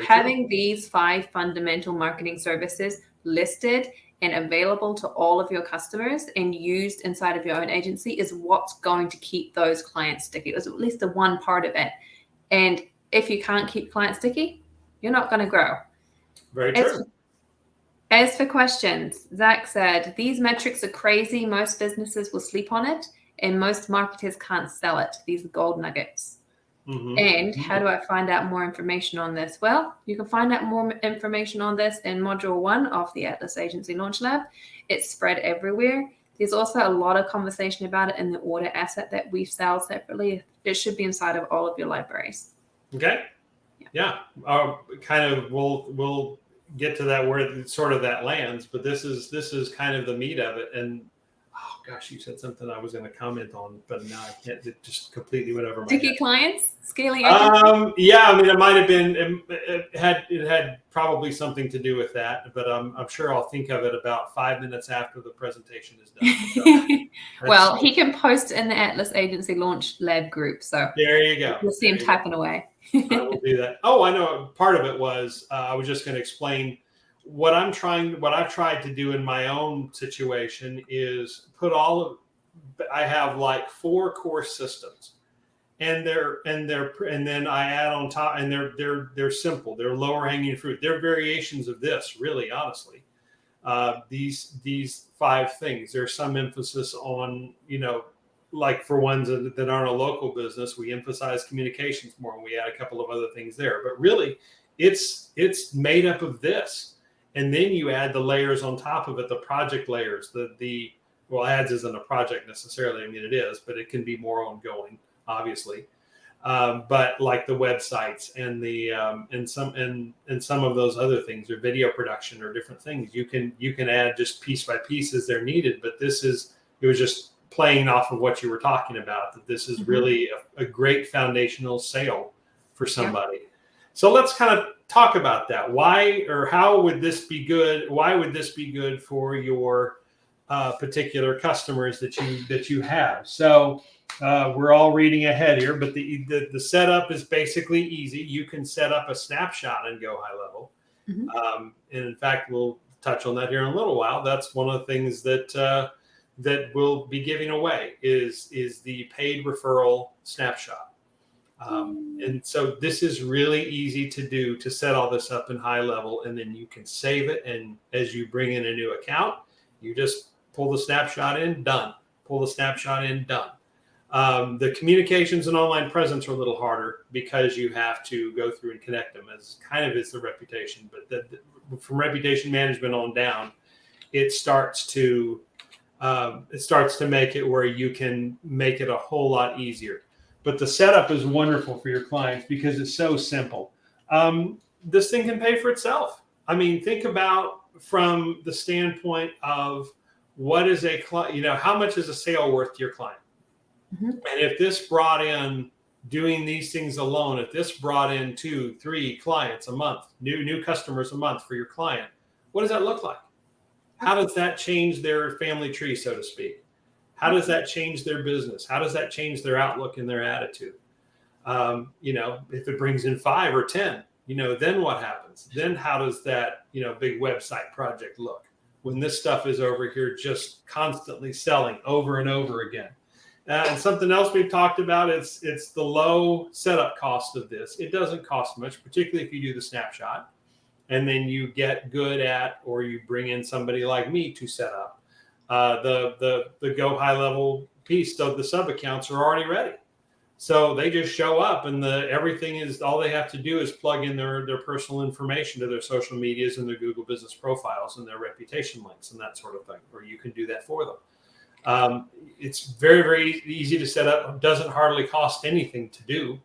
Having these 5 fundamental marketing services listed and available to all of your customers and used inside of your own agency is what's going to keep those clients sticky. It was at least the one part of it. And if you can't keep clients sticky, you're not going to grow. Very true. As for questions, Zach said, these metrics are crazy. Most businesses will sleep on it, and most marketers can't sell it. These are gold nuggets. And how do I find out more information on this? Well, you can find out more information on this in Module 1 of the Atlas Agency Launch Lab. It's spread everywhere. There's also a lot of conversation about it in the order asset that we sell separately. It should be inside of all of your libraries. Okay. Yeah. We'll get to that where sort of that lands, but this is kind of the meat of it. And oh gosh, you said something I was going to comment on, but now I can't. It just completely went over my head. Sticky clients, scaling. Yeah, I mean, it might have been. It had probably something to do with that, but I'm sure I'll think of it about 5 minutes after the presentation is done. So well, he can post in the Atlas Agency Launch Lab group, so there you go. You'll see him typing away. I will do that. Oh, I know. Part of it was I was just going to explain what I've tried to do in my own situation is put I have like 4 core systems, and then I add on top, and they're simple. They're lower hanging fruit. They're variations of this, really, honestly. These 5 things. There's some emphasis on, like for ones that aren't a local business, we emphasize communications more, and we add a couple of other things there. But really, it's made up of this, and then you add the layers on top of it, the project layers. Ads isn't a project necessarily. I mean, it is, but it can be more ongoing, obviously. But like the websites and the and some of those other things, or video production, or different things, you can add just piece by piece as they're needed. But it was just playing off of what you were talking about, that this is really a great foundational sale for somebody. Yeah. So let's kind of talk about that. Why or how would this be good? Why would this be good for your particular customers that you have? So we're all reading ahead here, but the setup is basically easy. You can set up a snapshot and go high level. And in fact, we'll touch on that here in a little while. That's one of the things that we'll be giving away is the paid referral snapshot. And so this is really easy to do, to set all this up in high level, and then you can save it. And as you bring in a new account, you just pull the snapshot in, done. Pull the snapshot in, done. The communications and online presence are a little harder because you have to go through and connect them, as kind of is the reputation. But from reputation management on down, it starts to make it where you can make it a whole lot easier. But the setup is wonderful for your clients because it's so simple. This thing can pay for itself. I mean, think about from the standpoint of what is a client, how much is a sale worth to your client? And if this brought in, doing these things alone, if this brought in 2, 3 clients a month, new customers a month for your client, what does that look like? How does that change their family tree, so to speak? How does that change their business? How does that change their outlook and their attitude? If it brings in 5 or 10, then what happens? Then how does that, big website project look when this stuff is over here just constantly selling over and over again? And something else we've talked about, it's the low setup cost of this. It doesn't cost much, particularly if you do the snapshot. and then you get good at, or you bring in somebody like me to set up the go high level piece of the sub accounts are already ready. So they just show up, and everything is, all they have to do is plug in their personal information to their social medias and their Google business profiles and their reputation links and that sort of thing, or you can do that for them. It's very, very easy to set up. Doesn't hardly cost anything to do.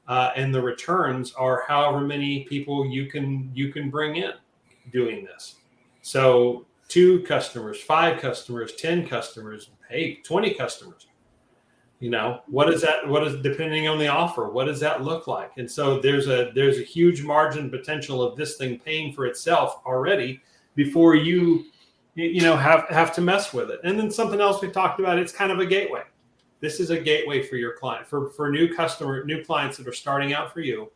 And the returns are however many people you can bring in doing this. So 2 customers, 5 customers, 10 customers, hey, 20 customers. What is that? What is, depending on the offer, what does that look like? And so there's a huge margin potential of this thing paying for itself already before you have to mess with it. And then something else we talked about, it's kind of a gateway. This is a gateway for your client, for new clients that are starting out for you.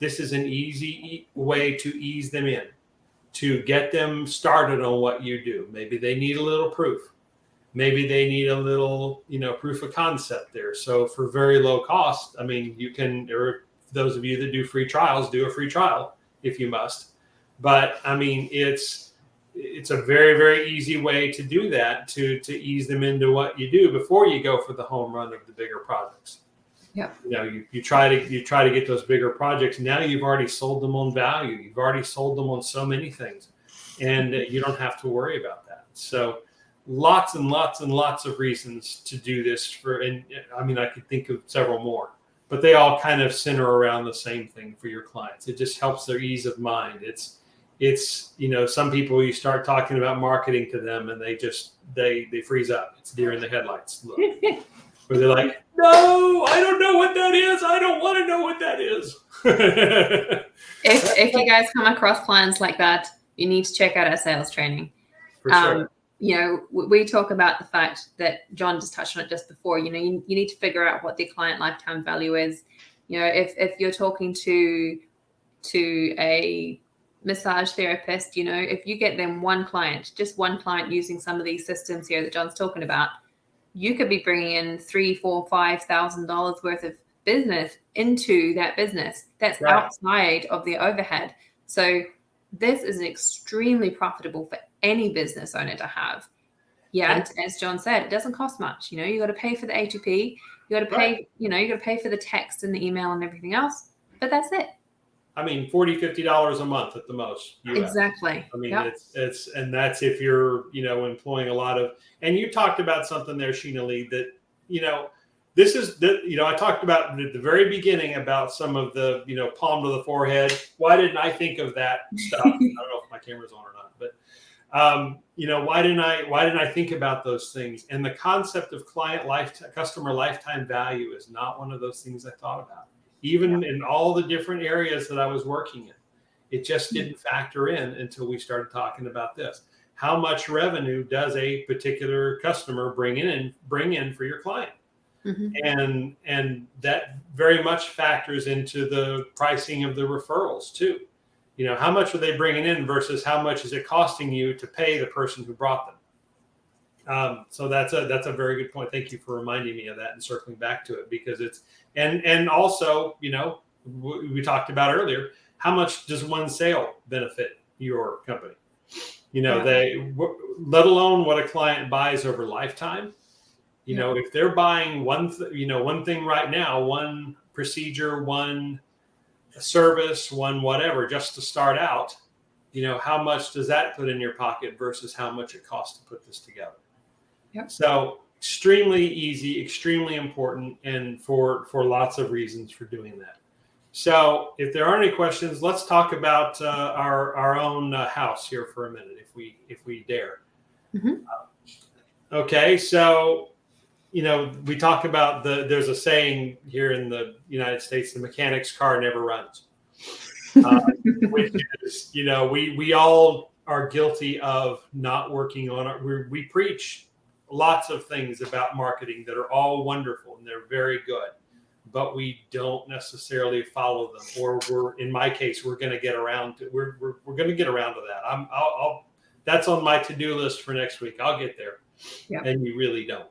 This is an easy way to ease them in, to get them started on what you do. Maybe they need a little proof. Maybe they need a little, proof of concept there. So for very low cost, I mean, you can, or those of you that do free trials, do a free trial if you must. But I mean, it's a very, very easy way to do that, to ease them into what you do before you go for the home run of the bigger projects. Yeah. You try to get those bigger projects. Now you've already sold them on value. You've already sold them on so many things, and you don't have to worry about that. So lots and lots and lots of reasons to do this and I mean, I could think of several more, but they all kind of center around the same thing for your clients. It just helps their ease of mind. It's some people, you start talking about marketing to them and they freeze up. It's deer in the headlights look. Where they're like, no, I don't know what that is. I don't want to know what that is. If you guys come across clients like that, you need to check out our sales training. For sure. We talk about the fact that John just touched on it just before. You need to figure out what the client lifetime value is. If you're talking to a massage therapist, if you get them just one client using some of these systems here that John's talking about, you could be bringing in $3,000, $4,000, $5,000 worth of business into that business. That's right. Outside of the overhead. So this is extremely profitable for any business owner to have. Yet, as John said, it doesn't cost much. You got to pay for the A2P. You got to pay. Right. You got to pay for the text and the email and everything else. But that's it. I mean, $40, $50 a month at the most. US. Exactly. I mean, it's and that's if you're employing a lot of. And you talked about something there, Sheena Lee, that this is I talked about at the very beginning about some of the palm to the forehead. Why didn't I think of that stuff? I don't know if my camera's on or not, but why didn't I think about those things? And the concept of customer lifetime value is not one of those things I thought about. Even in all the different areas that I was working in, it just didn't factor in until we started talking about this. How much revenue does a particular customer bring in for your client? Mm-hmm. And that very much factors into the pricing of the referrals too. How much are they bringing in versus how much is it costing you to pay the person who brought them? So that's a very good point. Thank you for reminding me of that and circling back to it, because it's and also we talked about earlier, how much does one sale benefit your company? They, let alone what a client buys over lifetime. If they're buying one thing right now, one procedure, one service, one whatever, just to start out, how much does that put in your pocket versus how much it costs to put this together? Yep. So extremely easy, extremely important, and for lots of reasons for doing that. So if there aren't any questions, let's talk about our own house here for a minute, if we dare. Mm-hmm. Okay, so we talk about there's a saying here in the United States: the mechanic's car never runs. Which is, we all are guilty of not working on it. We preach lots of things about marketing that are all wonderful and they're very good, but we don't necessarily follow them. Or in my case, we're going to get around to that. That's on my to-do list for next week. I'll get there. Yep. And you really don't.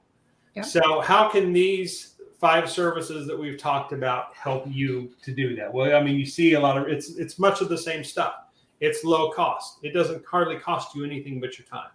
Yep. So how can these 5 services that we've talked about help you to do that? Well, I mean, you see a lot of it's much of the same stuff. it's low cost. It doesn't hardly cost you anything but your time,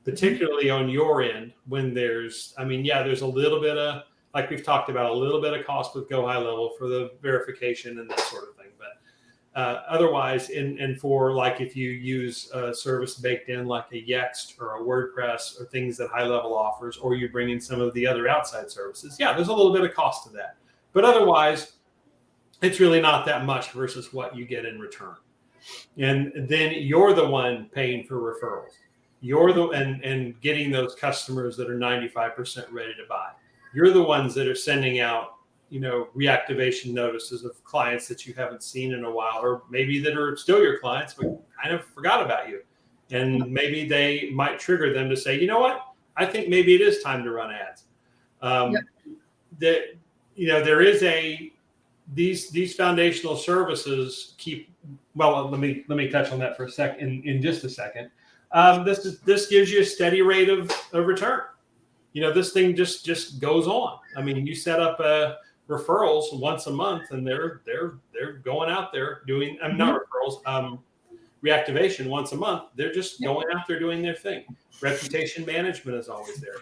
particularly on your end when there's a little bit of, like we've talked about, a little bit of cost with Go High Level for the verification and that sort of thing. But otherwise, and for like if you use a service baked in like a Yext or a WordPress or things that High Level offers, or you bring in some of the other outside services, there's a little bit of cost to that. But otherwise, it's really not that much versus what you get in return. And then you're the one paying for referrals. You're the and getting those customers that are 95% ready to buy. You're the ones that are sending out, reactivation notices of clients that you haven't seen in a while, or maybe that are still your clients, but kind of forgot about you. And maybe they might trigger them to say, you know what, I think maybe it is time to run ads. There is these foundational services let me touch on that for a second in just a second. This gives you a steady rate of return. This thing just goes on. I mean, you set up referrals once a month, and they're going out there doing not referrals, reactivation once a month. They're just going out there doing their thing. Reputation management is always there.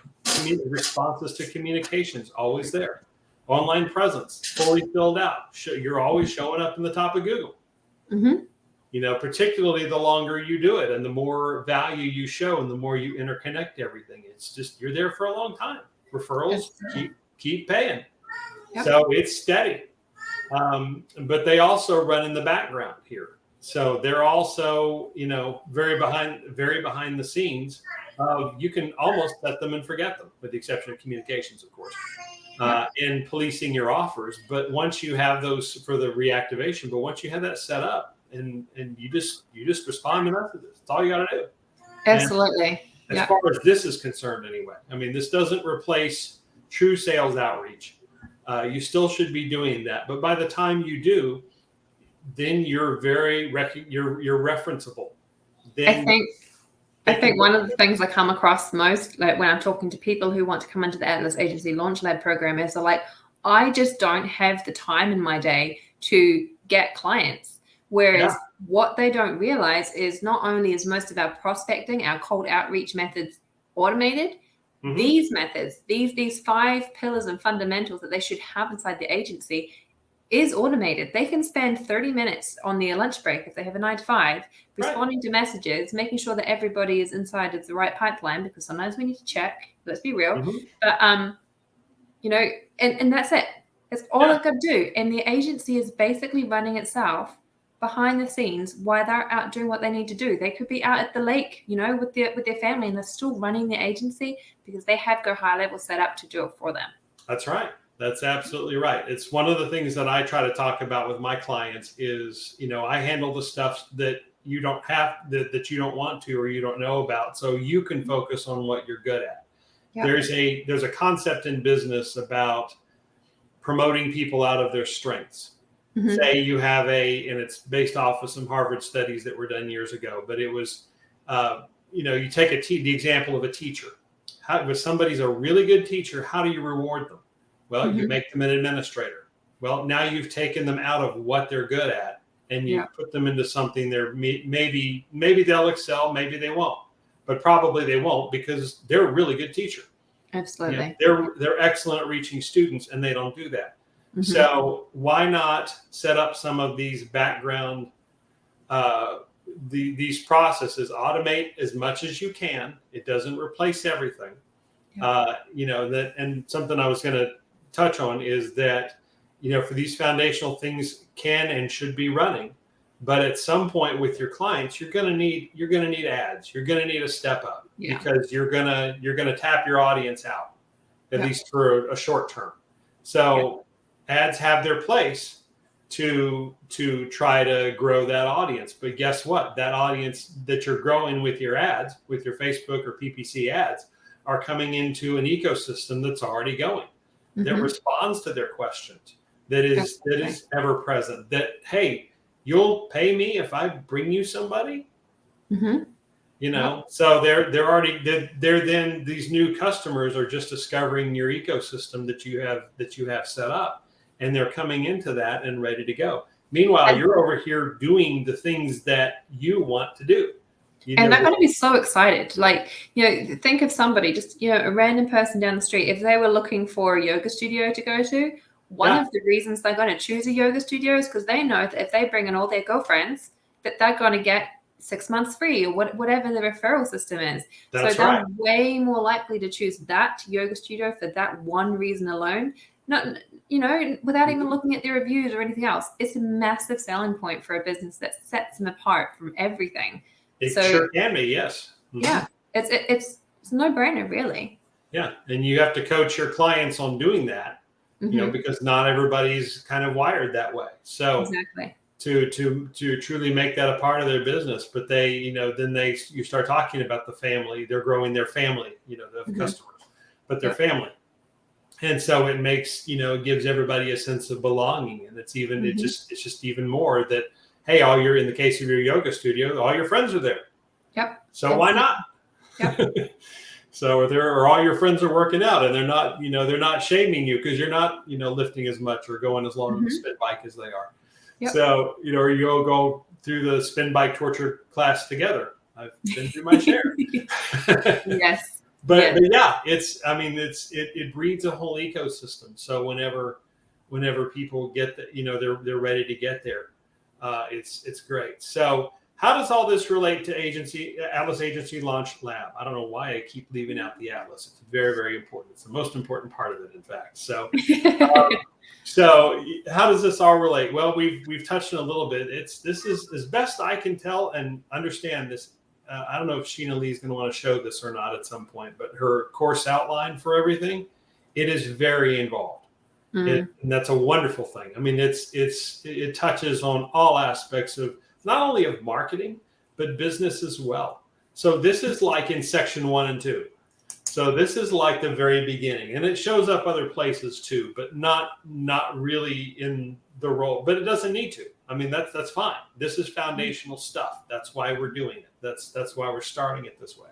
Responses to communications always there. Online presence fully filled out. You're always showing up in the top of Google. Particularly the longer you do it and the more value you show and the more you interconnect everything. It's just, you're there for a long time. Referrals keep paying. Yep. So it's steady. But they also run in the background here. So they're also, very behind the scenes. You can almost set them and forget them, with the exception of communications, of course, and policing your offers. But once you have those for the reactivation, once you have that set up, and you just respond to messages. That's all you got to do. Absolutely. And as far as this is concerned, anyway, I mean, this doesn't replace true sales outreach. You still should be doing that, but by the time you do, then you're you're referenceable. Then I think one of the things I come across most, like when I'm talking to people who want to come into the Atlas Agency Launch Lab program, is they're like, I just don't have the time in my day to get clients. Whereas what they don't realize is not only is most of our prospecting, our cold outreach methods automated, these methods, these 5 pillars and fundamentals that they should have inside the agency is automated. They can spend 30 minutes on their lunch break if they have a 9 to 5, responding to messages, making sure that everybody is inside of the right pipeline, because sometimes we need to check, let's be real. But, and that's it. That's all they've got to do. And the agency is basically running itself behind the scenes while they're out doing what they need to do. They could be out at the lake, with their family, and they're still running the agency because they have Go High Level set up to do it for them. That's right. That's absolutely right. It's one of the things that I try to talk about with my clients is, I handle the stuff that you don't have, that you don't want to, or you don't know about, so you can focus on what you're good at. Yep. There's a concept in business about promoting people out of their strengths. Say you have and it's based off of some Harvard studies that were done years ago, but it was, you take the example of a teacher. If somebody's a really good teacher, how do you reward them? Well, you make them an administrator. Well, now you've taken them out of what they're good at and you put them into something maybe they'll excel, maybe they won't, but probably they won't because they're a really good teacher. Absolutely. They're excellent at reaching students, and they don't do that. So why not set up some of these background, these processes, automate as much as you can. It doesn't replace everything. And something I was going to touch on is that, for these foundational things can and should be running, but at some point with your clients, you're going to need ads. You're going to need a step up because you're going to tap your audience out, at least for a short term. So ads have their place to try to grow that audience. But guess what? That audience that you're growing with your ads, with your Facebook or PPC ads, are coming into an ecosystem that's already going, that responds to their questions, that is ever present, that, hey, you'll pay me if I bring you somebody. So they're then these new customers are just discovering your ecosystem that you have set up. And they're coming into that and ready to go. Meanwhile, you're over here doing the things that you want to do. And they're going to be so excited. Like, think of somebody, just, a random person down the street. If they were looking for a yoga studio to go to, one of the reasons they're going to choose a yoga studio is because they know that if they bring in all their girlfriends, that they're going to get 6 months free or whatever the referral system is. That's so they're way more likely to choose that yoga studio for that one reason alone. Not, without even looking at their reviews or anything else. It's a massive selling point for a business that sets them apart from everything. It sure can be, yes. Mm-hmm. Yeah, it's a no-brainer, really. Yeah, and you have to coach your clients on doing that, because not everybody's kind of wired that way. So exactly. To truly make that a part of their business, but they, you start talking about the family. They're growing their family, the customers, but their family. And so it makes, gives everybody a sense of belonging. And it's even, it's just even more that, hey, in the case of your yoga studio, all your friends are there. Yep. So why not? Yep. So or all your friends are working out and they're not shaming you because you're not, lifting as much or going as long on the spin bike as they are. Yep. So, or you'll go through the spin bike torture class together. I've been through my share. Yes. But yeah, it breeds a whole ecosystem. So whenever people get that, they're ready to get there. It's great. So how does all this relate to Atlas Agency Launch Lab? I don't know why I keep leaving out the Atlas. It's very, very important. It's the most important part of it, in fact. So, so how does this all relate? Well, we've touched on a little bit. This is as best I can tell and understand this. I don't know if Sheena Lee is going to want to show this or not at some point, but her course outline for everything, it is very involved. And that's a wonderful thing. I mean, it touches on all aspects of not only of marketing, but business as well. So this is like in section 1 and 2. So this is like the very beginning, and it shows up other places too, but not really in the role, but it doesn't need to. I mean, that's fine. This is foundational stuff. That's why we're doing it. That's why we're starting it this way.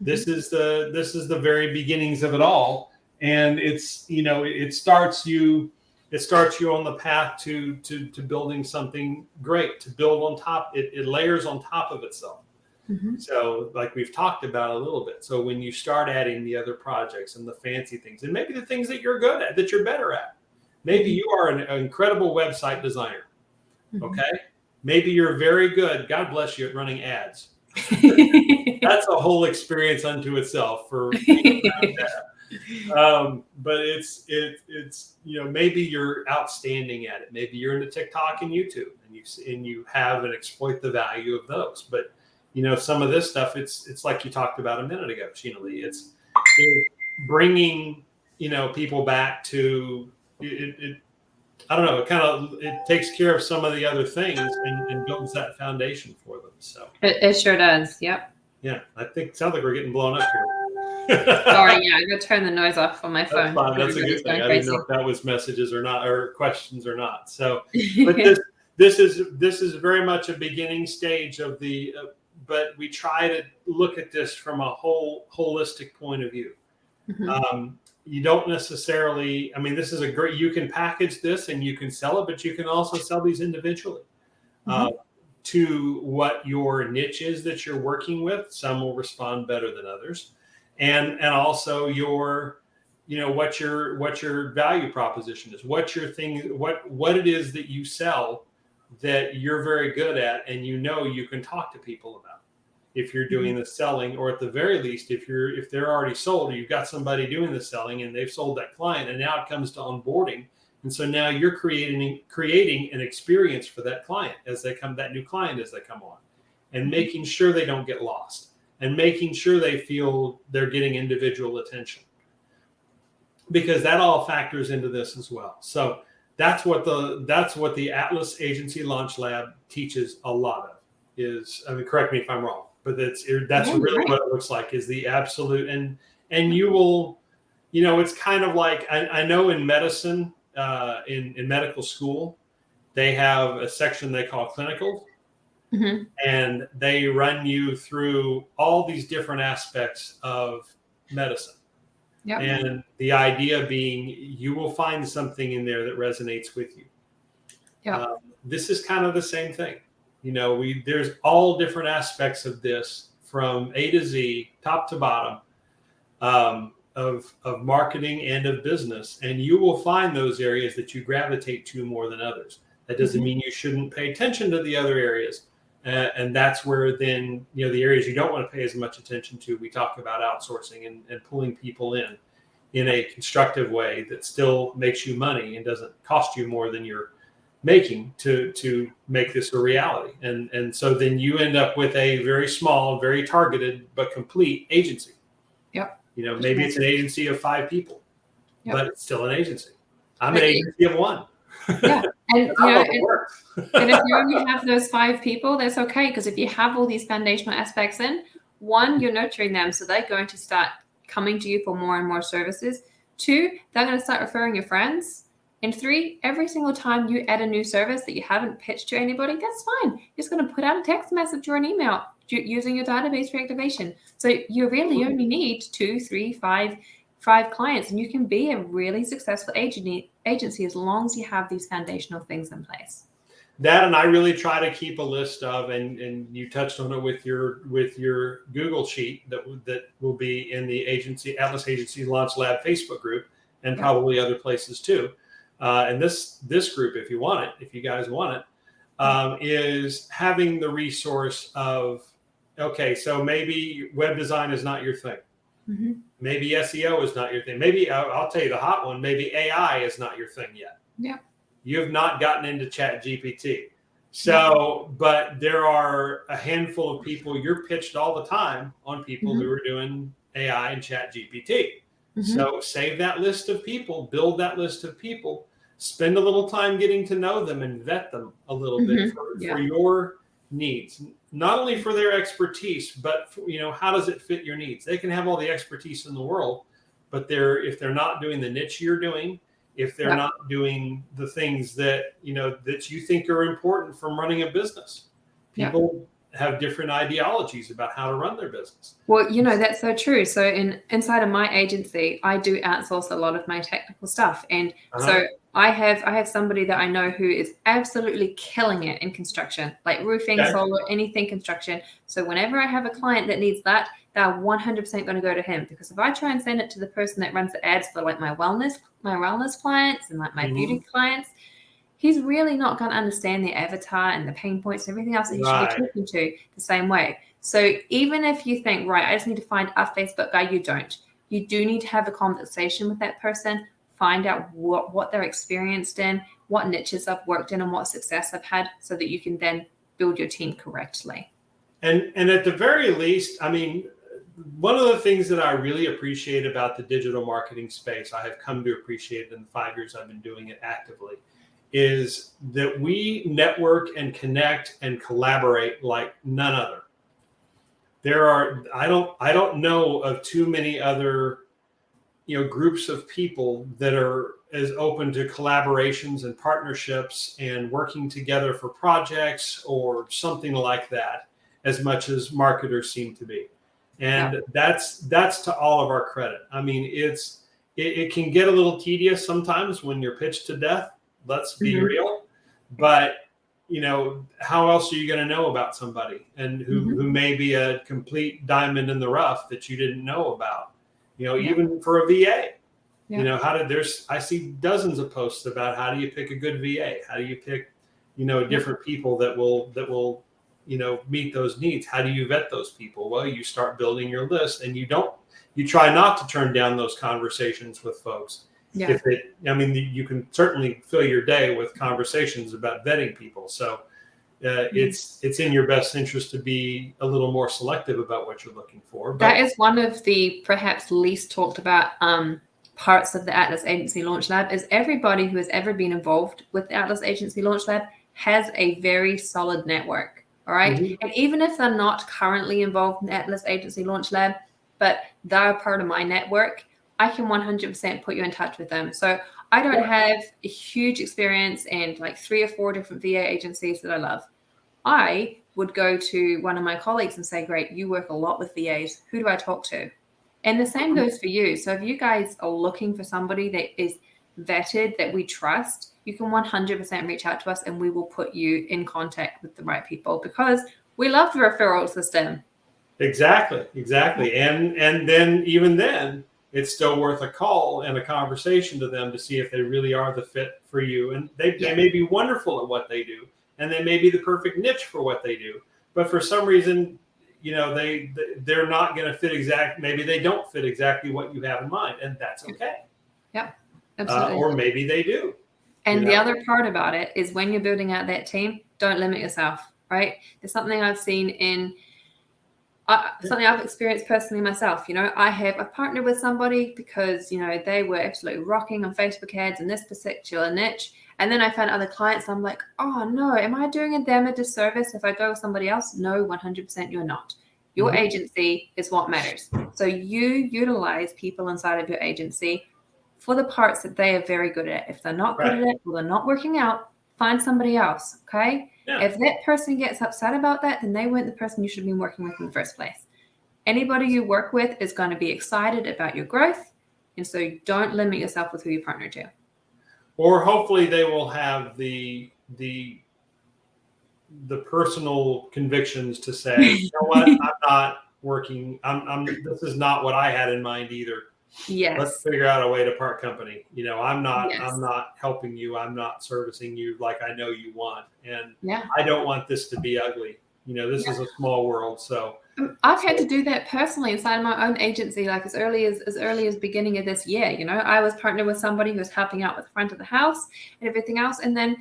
This is the very beginnings of it all. And it's, it starts you on the path to building something great, to build on top. It layers on top of itself. So like we've talked about a little bit. So when you start adding the other projects and the fancy things, and maybe the things that you're good at, that you're better at, maybe you are an incredible website designer. Okay. Maybe you're very good. God bless you at running ads. That's a whole experience unto itself for but it's maybe you're outstanding at it. Maybe you're into TikTok and YouTube and you have and exploit the value of those. But some of this stuff, it's like you talked about a minute ago, Sheena Lee. It's bringing people back to it. I don't know. It takes care of some of the other things and builds that foundation for them. So it sure does. Yep. Yeah, I think it sounds like we're getting blown up here. Sorry, yeah, I'm gonna turn the noise off on my phone. That's fine. That's a good thing. I didn't know if that was messages or not, or questions or not. So, but this is very much a beginning stage of the. But we try to look at this from a holistic point of view. You don't necessarily. I mean, this is a great. You can package this and you can sell it, but you can also sell these individually. To what your niche is that you're working with. Some will respond better than others. And also your, what your value proposition is, what your thing, what it is that you sell that you're very good at, and you can talk to people about if you're doing the selling, or at the very least, if they're already sold, or you've got somebody doing the selling and they've sold that client, and now it comes to onboarding. And so now you're creating an experience for that client that new client as they come on, and making sure they don't get lost. And making sure they feel they're getting individual attention, because that all factors into this as well. So that's what the Atlas Agency Launch Lab teaches a lot of. Correct me if I'm wrong, but that's really what it looks like, is the absolute. And you will, it's kind of like I know in medicine, in medical school, they have a section they call clinicals. And they run you through all these different aspects of medicine. And the idea being, you will find something in there that resonates with you. Yeah. This is kind of the same thing. There's all different aspects of this from A to Z, top to bottom, of marketing and of business, and you will find those areas that you gravitate to more than others. That doesn't mean you shouldn't pay attention to the other areas, and that's where then the areas you don't want to pay as much attention to. We talk about outsourcing and pulling people in a constructive way that still makes you money and doesn't cost you more than you're making to make this a reality. And so then you end up with a very small, very targeted, but complete agency. Yep. Maybe it's an agency of 5 people, but it's still an agency. I'm an agency of 1. Yeah. And, and if you only have those 5 people, that's okay. Because if you have all these foundational aspects in, 1, you're nurturing them. So they're going to start coming to you for more and more services. 2, they're going to start referring your friends. And 3, every single time you add a new service that you haven't pitched to anybody, that's fine. You're just going to put out a text message or an email using your database reactivation. So you really only need 2, 3, 5 clients, and you can be a really successful agency as long as you have these foundational things in place. That, and I really try to keep a list of, and you touched on it with your Google sheet that will be in the Atlas Agency Launch Lab Facebook group, and probably other places too. And this group, if you guys want it, is having the resource of, okay, so maybe web design is not your thing. Mm-hmm. Maybe SEO is not your thing. Maybe I'll tell you the hot one. Maybe AI is not your thing yet. Yeah. You have not gotten into ChatGPT. So, but there are a handful of people you're pitched all the time on people who are doing AI and ChatGPT. So save that list of people, build that list of people, spend a little time getting to know them and vet them a little bit for your needs, not only for their expertise, but for, how does it fit your needs? They can have all the expertise in the world, but if they're not doing the niche you're doing, if they're not doing the things that that you think are important from running a business, people have different ideologies about how to run their business. Well, that's so true. So inside of my agency, I do outsource a lot of my technical stuff, and so I have somebody that I know who is absolutely killing it in construction, like roofing, solar, anything construction. So whenever I have a client that needs that, they're 100% going to go to him, because if I try and send it to the person that runs the ads for like my wellness clients and like my beauty clients, he's really not going to understand the avatar and the pain points and everything else that he should be talking to the same way. So even if you think, right, I just need to find a Facebook guy, you don't. You do need to have a conversation with that person, find out what they're experienced in, what niches I've worked in, and what success I've had, so that you can then build your team correctly. And at the very least, I mean, one of the things that I really appreciate about the digital marketing space, I have come to appreciate in the 5 years I've been doing it actively, is that we network and connect and collaborate like none other. I don't know of too many other groups of people that are as open to collaborations and partnerships and working together for projects or something like that as much as marketers seem to be. And that's to all of our credit. I mean, it can get a little tedious sometimes when you're pitched to death. Let's be real. But how else are you going to know about somebody and who may be a complete diamond in the rough that you didn't know about? Even for a VA, I see dozens of posts about how do you pick a good VA? How do you pick, different people that will meet those needs? How do you vet those people? Well, you start building your list, and you try not to turn down those conversations with folks. Yeah. You can certainly fill your day with conversations about vetting people. So it's in your best interest to be a little more selective about what you're looking for. But that is one of the perhaps least talked about parts of the Atlas Agency Launch Lab. Is everybody who has ever been involved with the Atlas Agency Launch Lab has a very solid network. All right. And even if they're not currently involved in the Atlas Agency Launch Lab, but they're part of my network, I can 100% put you in touch with them. So I don't have a huge experience in like 3 or 4 different VA agencies that I love. I would go to one of my colleagues and say, great, you work a lot with VAs. Who do I talk to? And the same goes for you. So if you guys are looking for somebody that is vetted, that we trust, you can 100% reach out to us and we will put you in contact with the right people, because we love the referral system. Exactly. And then even then, it's still worth a call and a conversation to them to see if they really are the fit for you. And they may be wonderful at what they do, and they may be the perfect niche for what they do. But for some reason, they're not going to fit maybe they don't fit exactly what you have in mind, and that's okay. Yep, absolutely. Or maybe they do. And the other part about it is, when you're building out that team, don't limit yourself, right? There's something I've seen in something I've experienced personally myself. I've partnered with somebody because, they were absolutely rocking on Facebook ads in this particular niche. And then I found other clients. I'm like, oh no, am I doing them a disservice if I go with somebody else? No, 100% you're not. Your agency is what matters. So you utilize people inside of your agency for the parts that they are very good at. If they're not good at it, or they're not working out, find somebody else, okay? Yeah. If that person gets upset about that, then they weren't the person you should be working with in the first place. Anybody you work with is going to be excited about your growth, and so don't limit yourself with who you partner to. Or hopefully they will have the personal convictions to say, you know what, I'm not working. This is not what I had in mind either. Yes. Let's figure out a way to part company. I'm not helping you. I'm not servicing you like I know you want. And I don't want this to be ugly. This is a small world. So I've had to do that personally inside of my own agency, like as early as beginning of this year. I was partnered with somebody who was helping out with the front of the house and everything else. And then,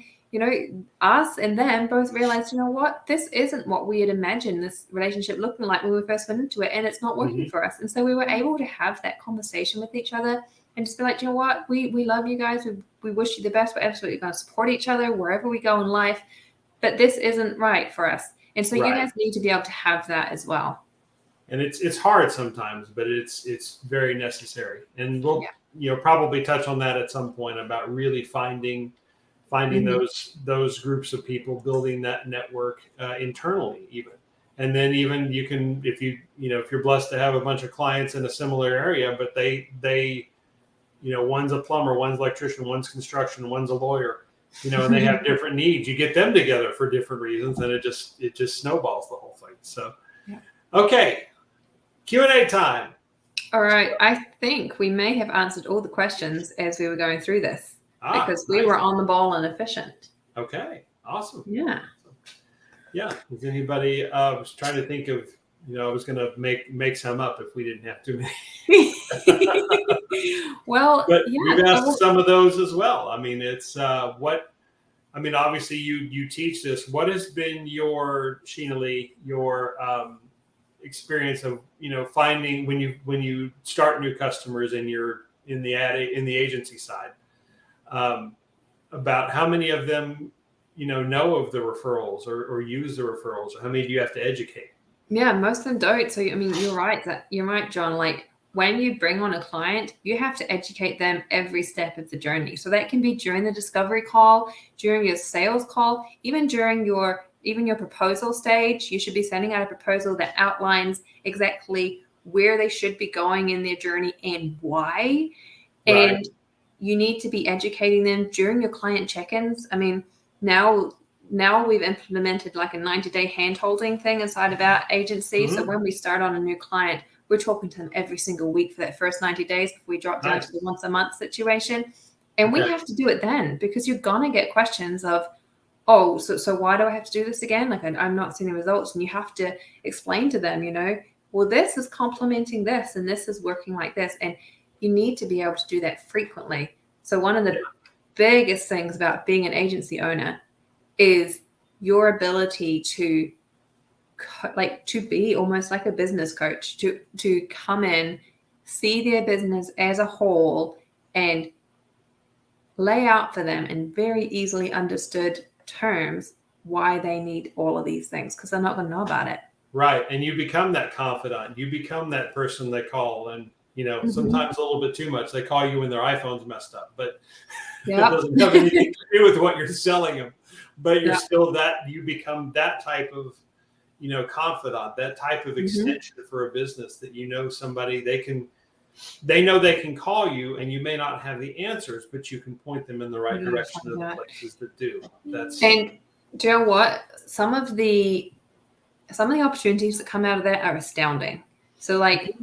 us and them both realized, what, this isn't what we had imagined this relationship looking like when we first went into it, and it's not working for us. And so we were able to have that conversation with each other and just be like, what, we love you guys. We wish you the best. We're absolutely going to support each other wherever we go in life, but this isn't right for us. And so you guys need to be able to have that as well. And it's hard sometimes, but it's very necessary. And we'll probably touch on that at some point about really finding those groups of people, building that network internally even. And then even you can, if you're blessed to have a bunch of clients in a similar area, but they one's a plumber, one's an electrician, one's construction, one's a lawyer, and they have different needs. You get them together for different reasons, and it just snowballs the whole thing. So, okay, Q&A time. All right. I think we may have answered all the questions as we were going through this, because we were on the ball and efficient. Okay. Awesome. Yeah. Yeah. Is anybody, I was trying to think of, I was going to make some up if we didn't have too many. Well, but we've asked some of those as well. I mean, it's obviously you teach this. What has been your, Sheena Lee, your experience of, finding when you start new customers and you're in the agency side, about how many of them, know of the referrals or use the referrals, or how many do you have to educate? Yeah, most of them don't. So, you're right, John. Like, when you bring on a client, you have to educate them every step of the journey. So that can be during the discovery call, during your sales call, even during your proposal stage. You should be sending out a proposal that outlines exactly where they should be going in their journey and why. Right. And you need to be educating them during your client check-ins. Now we've implemented like a 90-day hand-holding thing inside of our agency. So when we start on a new client, we're talking to them every single week for that first 90 days before we drop down to the once a month situation. And we have to do it then, because you're going to get questions of, oh, so why do I have to do this again? Like, I'm not seeing the results. And you have to explain to them, well, this is complementing this and this is working like this. And you need to be able to do that frequently. So one of the biggest things about being an agency owner is your ability to be almost like a business coach, to come in, see their business as a whole, and lay out for them in very easily understood terms why they need all of these things, because they're not going to know about it. Right. And you become that confidant. You become that person they call, and sometimes a little bit too much. They call you when their iPhone's messed up, but it doesn't have anything to do with what you're selling them. But you're still you become that type of, confidant, that type of extension for a business that somebody they can, they know they can call you, and you may not have the answers, but you can point them in the right direction of the places that do. And do you know what? Some of the opportunities that come out of that are astounding. So like,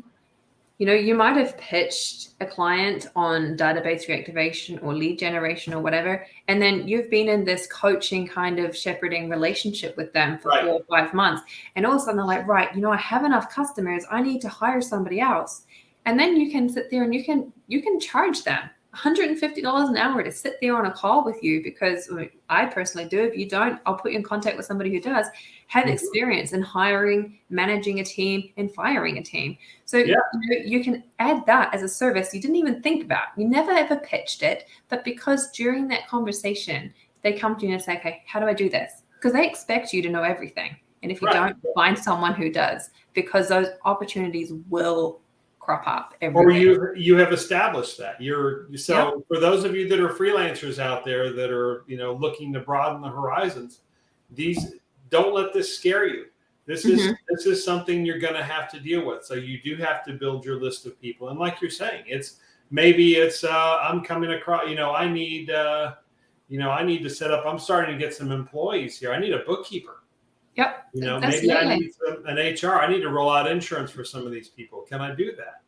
you might have pitched a client on database reactivation or lead generation or whatever, and then you've been in this coaching kind of shepherding relationship with them for 4 or 5 months. And all of a sudden they're like, right, I have enough customers. I need to hire somebody else. And then you can sit there and you can charge them $150 an hour to sit there on a call with you, because I personally do. If you don't, I'll put you in contact with somebody who does have experience in hiring, managing a team, and firing a team. So you can add that as a service you didn't even think about. You never ever pitched it, but because during that conversation, they come to you and say, okay, how do I do this? Because they expect you to know everything. And if you don't, find someone who does, because those opportunities will crop up everywhere. Or you have established that. For those of you that are freelancers out there that are looking to broaden the horizons, don't let this scare you. This is something you're going to have to deal with. So you do have to build your list of people. And like you're saying, maybe I'm coming across, I need to set up, I'm starting to get some employees here. I need a bookkeeper. Yep. Maybe I need an HR. I need to roll out insurance for some of these people. Can I do that?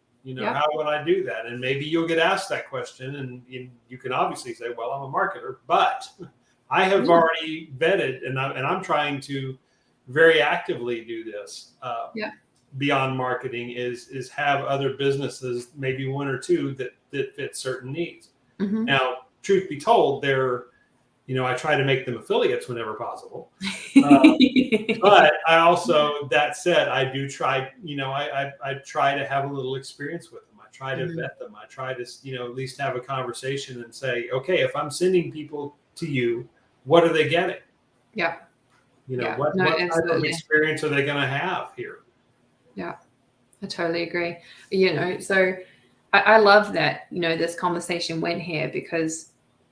How would I do that? And maybe you'll get asked that question, and you can obviously say, well, I'm a marketer, but I have already vetted, and I'm trying to very actively do this. Beyond marketing is have other businesses, maybe one or two that fit certain needs. Now, truth be told, I try to make them affiliates whenever possible. But I also, that said, I do try, I try to have a little experience with them. I try to vet them. I try to, at least have a conversation and say, okay, if I'm sending people to you, what are they getting? Yeah. What type of experience are they going to have here? Yeah, I totally agree. So I love that, this conversation went here, because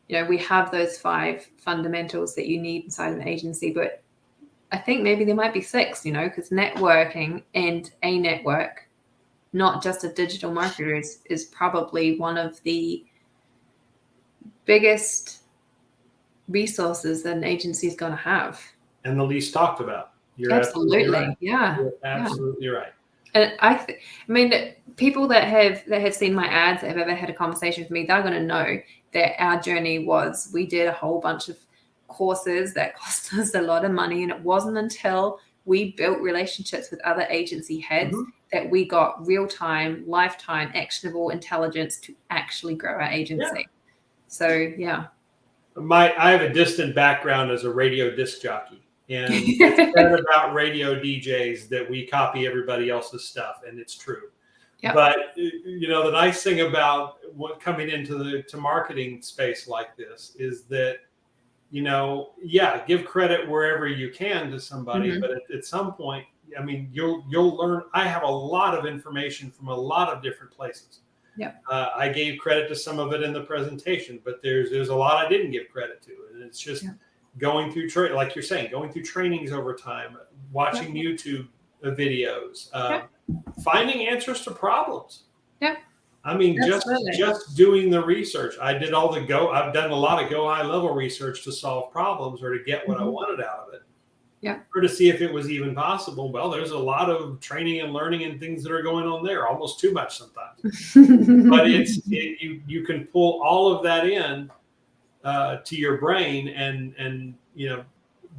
we have those 5 fundamentals that you need inside an agency, but I think maybe there might be 6, because networking and a network, not just a digital marketer, is probably one of the biggest resources that an agency is going to have. And the least talked about. You're absolutely right. Yeah. You're absolutely right. And people that have seen my ads, that have ever had a conversation with me, they're going to know that our journey was, we did a whole bunch of courses that cost us a lot of money. And it wasn't until we built relationships with other agency heads that we got real-time, lifetime, actionable intelligence to actually grow our agency. So, I have a distant background as a radio disc jockey. And it's said about radio DJs that we copy everybody else's stuff, and it's true. Yep. But the nice thing about coming into the marketing space like this is that give credit wherever you can to somebody, but at some point, you'll learn. I have a lot of information from a lot of different places. Yeah. I gave credit to some of it in the presentation, but there's a lot I didn't give credit to, and it's just. Yeah. Going through like you're saying, going through trainings over time, watching YouTube videos, finding answers to problems. Yeah. Just doing the research. I've done a lot of go high level research to solve problems or to get what I wanted out of it. Yeah. Or to see if it was even possible. Well, there's a lot of training and learning and things that are going on there, almost too much sometimes. But you can pull all of that in to your brain and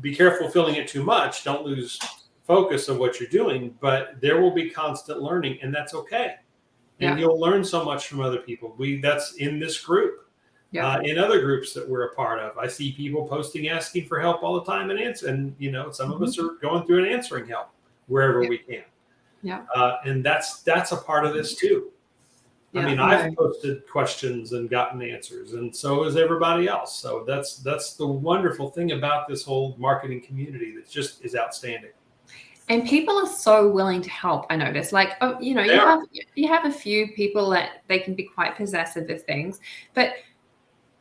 be careful filling it too much. Don't lose focus of what you're doing, but there will be constant learning, and that's okay. And you'll learn so much from other people. That's in this group. In other groups that we're a part of, I see people posting, asking for help all the time, and some of us are going through and answering help wherever we can. And that's a part of this too. I've posted questions and gotten answers, and so has everybody else. So that's the wonderful thing about this whole marketing community that just is outstanding. And people are so willing to help. I notice, you have a few people that they can be quite possessive of things, but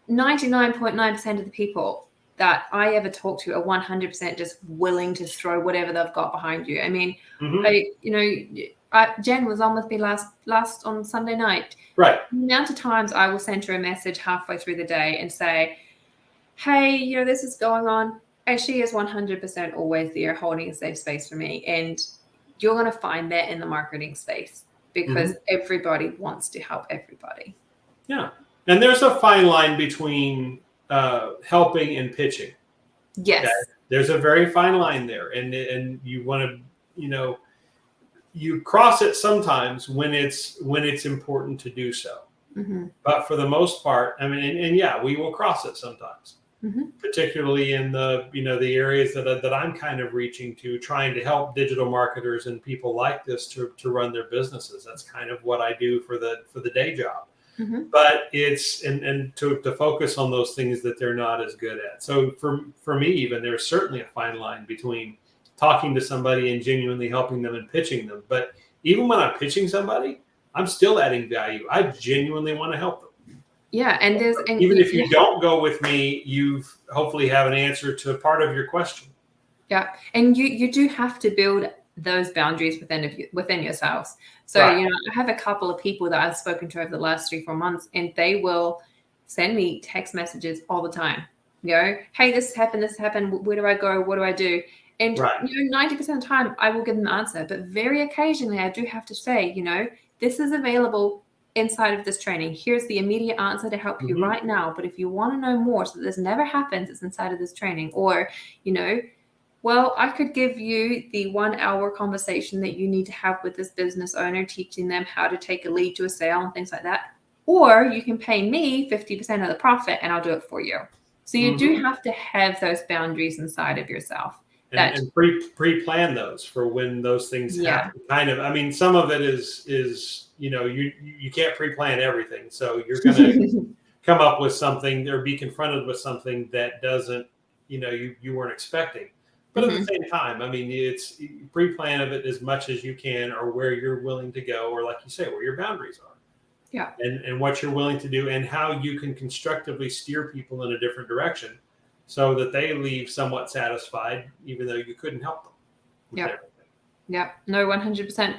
99.9% of the people that I ever talk to are 100% just willing to throw whatever they've got behind you. Jen was on with me last on Sunday night. Right. The amount of times I will send her a message halfway through the day and say, hey, this is going on. And she is 100% always there holding a safe space for me. And you're going to find that in the marketing space because everybody wants to help everybody. Yeah. And there's a fine line between helping and pitching. Yes. Okay? There's a very fine line there. And you want to, you cross it sometimes when it's important to do so. But for the most part, I mean, and yeah, we will cross it sometimes. Particularly in the the areas that I'm kind of reaching to, trying to help digital marketers and people like this to run their businesses. That's kind of what I do for the day job. But it's and to focus on those things that they're not as good at. So for me, even there's certainly a fine line between talking to somebody and genuinely helping them and pitching them. But even when I'm pitching somebody, I'm still adding value. I genuinely want to help them. Yeah, and even if you don't go with me, you've hopefully have an answer to part of your question. Yeah, and you do have to build those boundaries within yourselves. So I have a couple of people that I've spoken to over the last 3-4 months, and they will send me text messages all the time. Hey, this happened. Where do I go? What do I do? And 90% of the time, I will give them an answer. But very occasionally, I do have to say, this is available inside of this training. Here's the immediate answer to help you right now. But if you want to know more so that this never happens, it's inside of this training. Or, well, I could give you the 1-hour conversation that you need to have with this business owner, teaching them how to take a lead to a sale and things like that. Or you can pay me 50% of the profit and I'll do it for you. So you do have to have those boundaries inside of yourself. And pre-plan those for when those things happen. Kind of, I mean, some of it is you can't pre-plan everything. So you're going to come up with something or be confronted with something that doesn't, you weren't expecting. But at the same time, I mean, it's pre-plan of it as much as you can, or where you're willing to go, or like you say, where your boundaries are. Yeah. And what you're willing to do and how you can constructively steer people in a different direction so that they leave somewhat satisfied, even though you couldn't help them. Yeah. No, 100%. All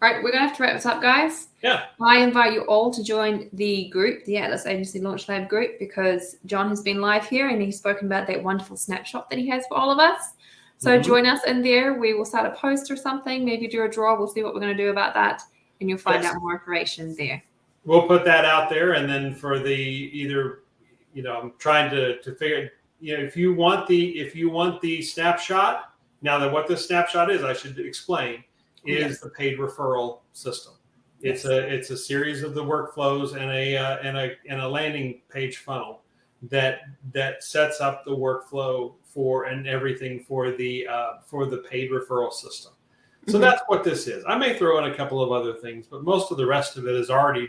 right, we're going to have to wrap this up, guys. Yeah. I invite you all to join the group, the Atlas Agency Launch Lab group, because John has been live here and he's spoken about that wonderful snapshot that he has for all of us. So join us in there. We will start a post or something, maybe do a draw. We'll see what we're going to do about that. And you'll find out more information there. We'll put that out there. And then for I'm trying to figure, if you want the snapshot, now that what this snapshot is, I should explain, is the paid referral system. It's a series of the workflows and a landing page funnel that sets up the workflow for and everything for the paid referral system. So that's what this is. I may throw in a couple of other things, but most of the rest of it is already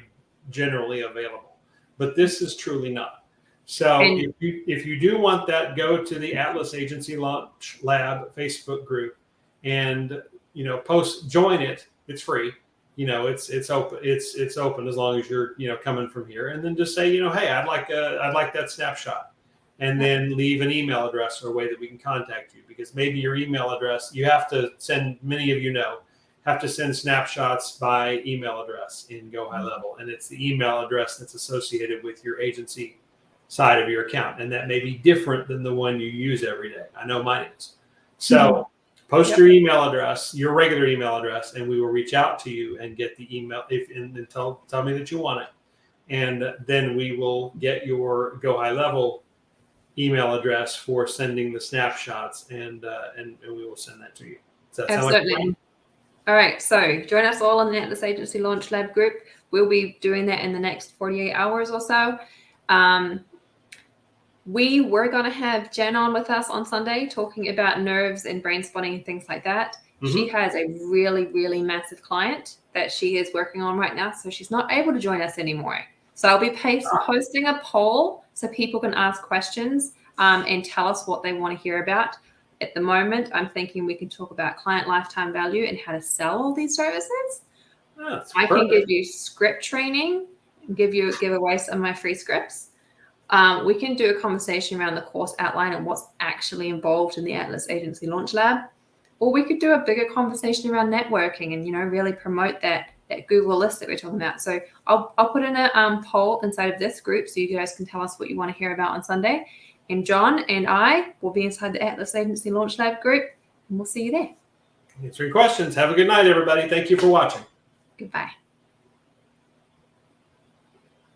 generally available. But this is truly not. So if you do want that, go to the Atlas Agency Launch Lab Facebook group and join it. It's free. It's open. It's open as long as you're coming from here. And then just say hey, I'd like that snapshot, and then leave an email address or a way that we can contact you, because maybe your email address you have to send. Many of have to send snapshots by email address in Go High Level, and it's the email address that's associated with your agency side of your account, and that may be different than the one you use every day. I know mine is. So post your email address, your regular email address, and we will reach out to you and get the email and tell me that you want it, and then we will get your Go High Level email address for sending the snapshots, and we will send that to you. Does that sound like fun? All right, so join us all in the Atlas Agency Launch Lab group. We'll be doing that in the next 48 hours or so. We were going to have Jen on with us on Sunday talking about nerves and brain spotting and things like that. She has a really, really massive client that she is working on right now, so she's not able to join us anymore. So I'll be posting a poll so people can ask questions and tell us what they want to hear about. At the moment, I'm thinking we can talk about client lifetime value and how to sell all these services. I can give you script training, give away some of my free scripts. We can do a conversation around the course outline and what's actually involved in the Atlas Agency Launch Lab. Or we could do a bigger conversation around networking and, really promote that Google list that we're talking about. So I'll put in a poll inside of this group so you guys can tell us what you want to hear about on Sunday. And John and I will be inside the Atlas Agency Launch Lab group, and we'll see you there. Answering questions. Have a good night, everybody. Thank you for watching. Goodbye.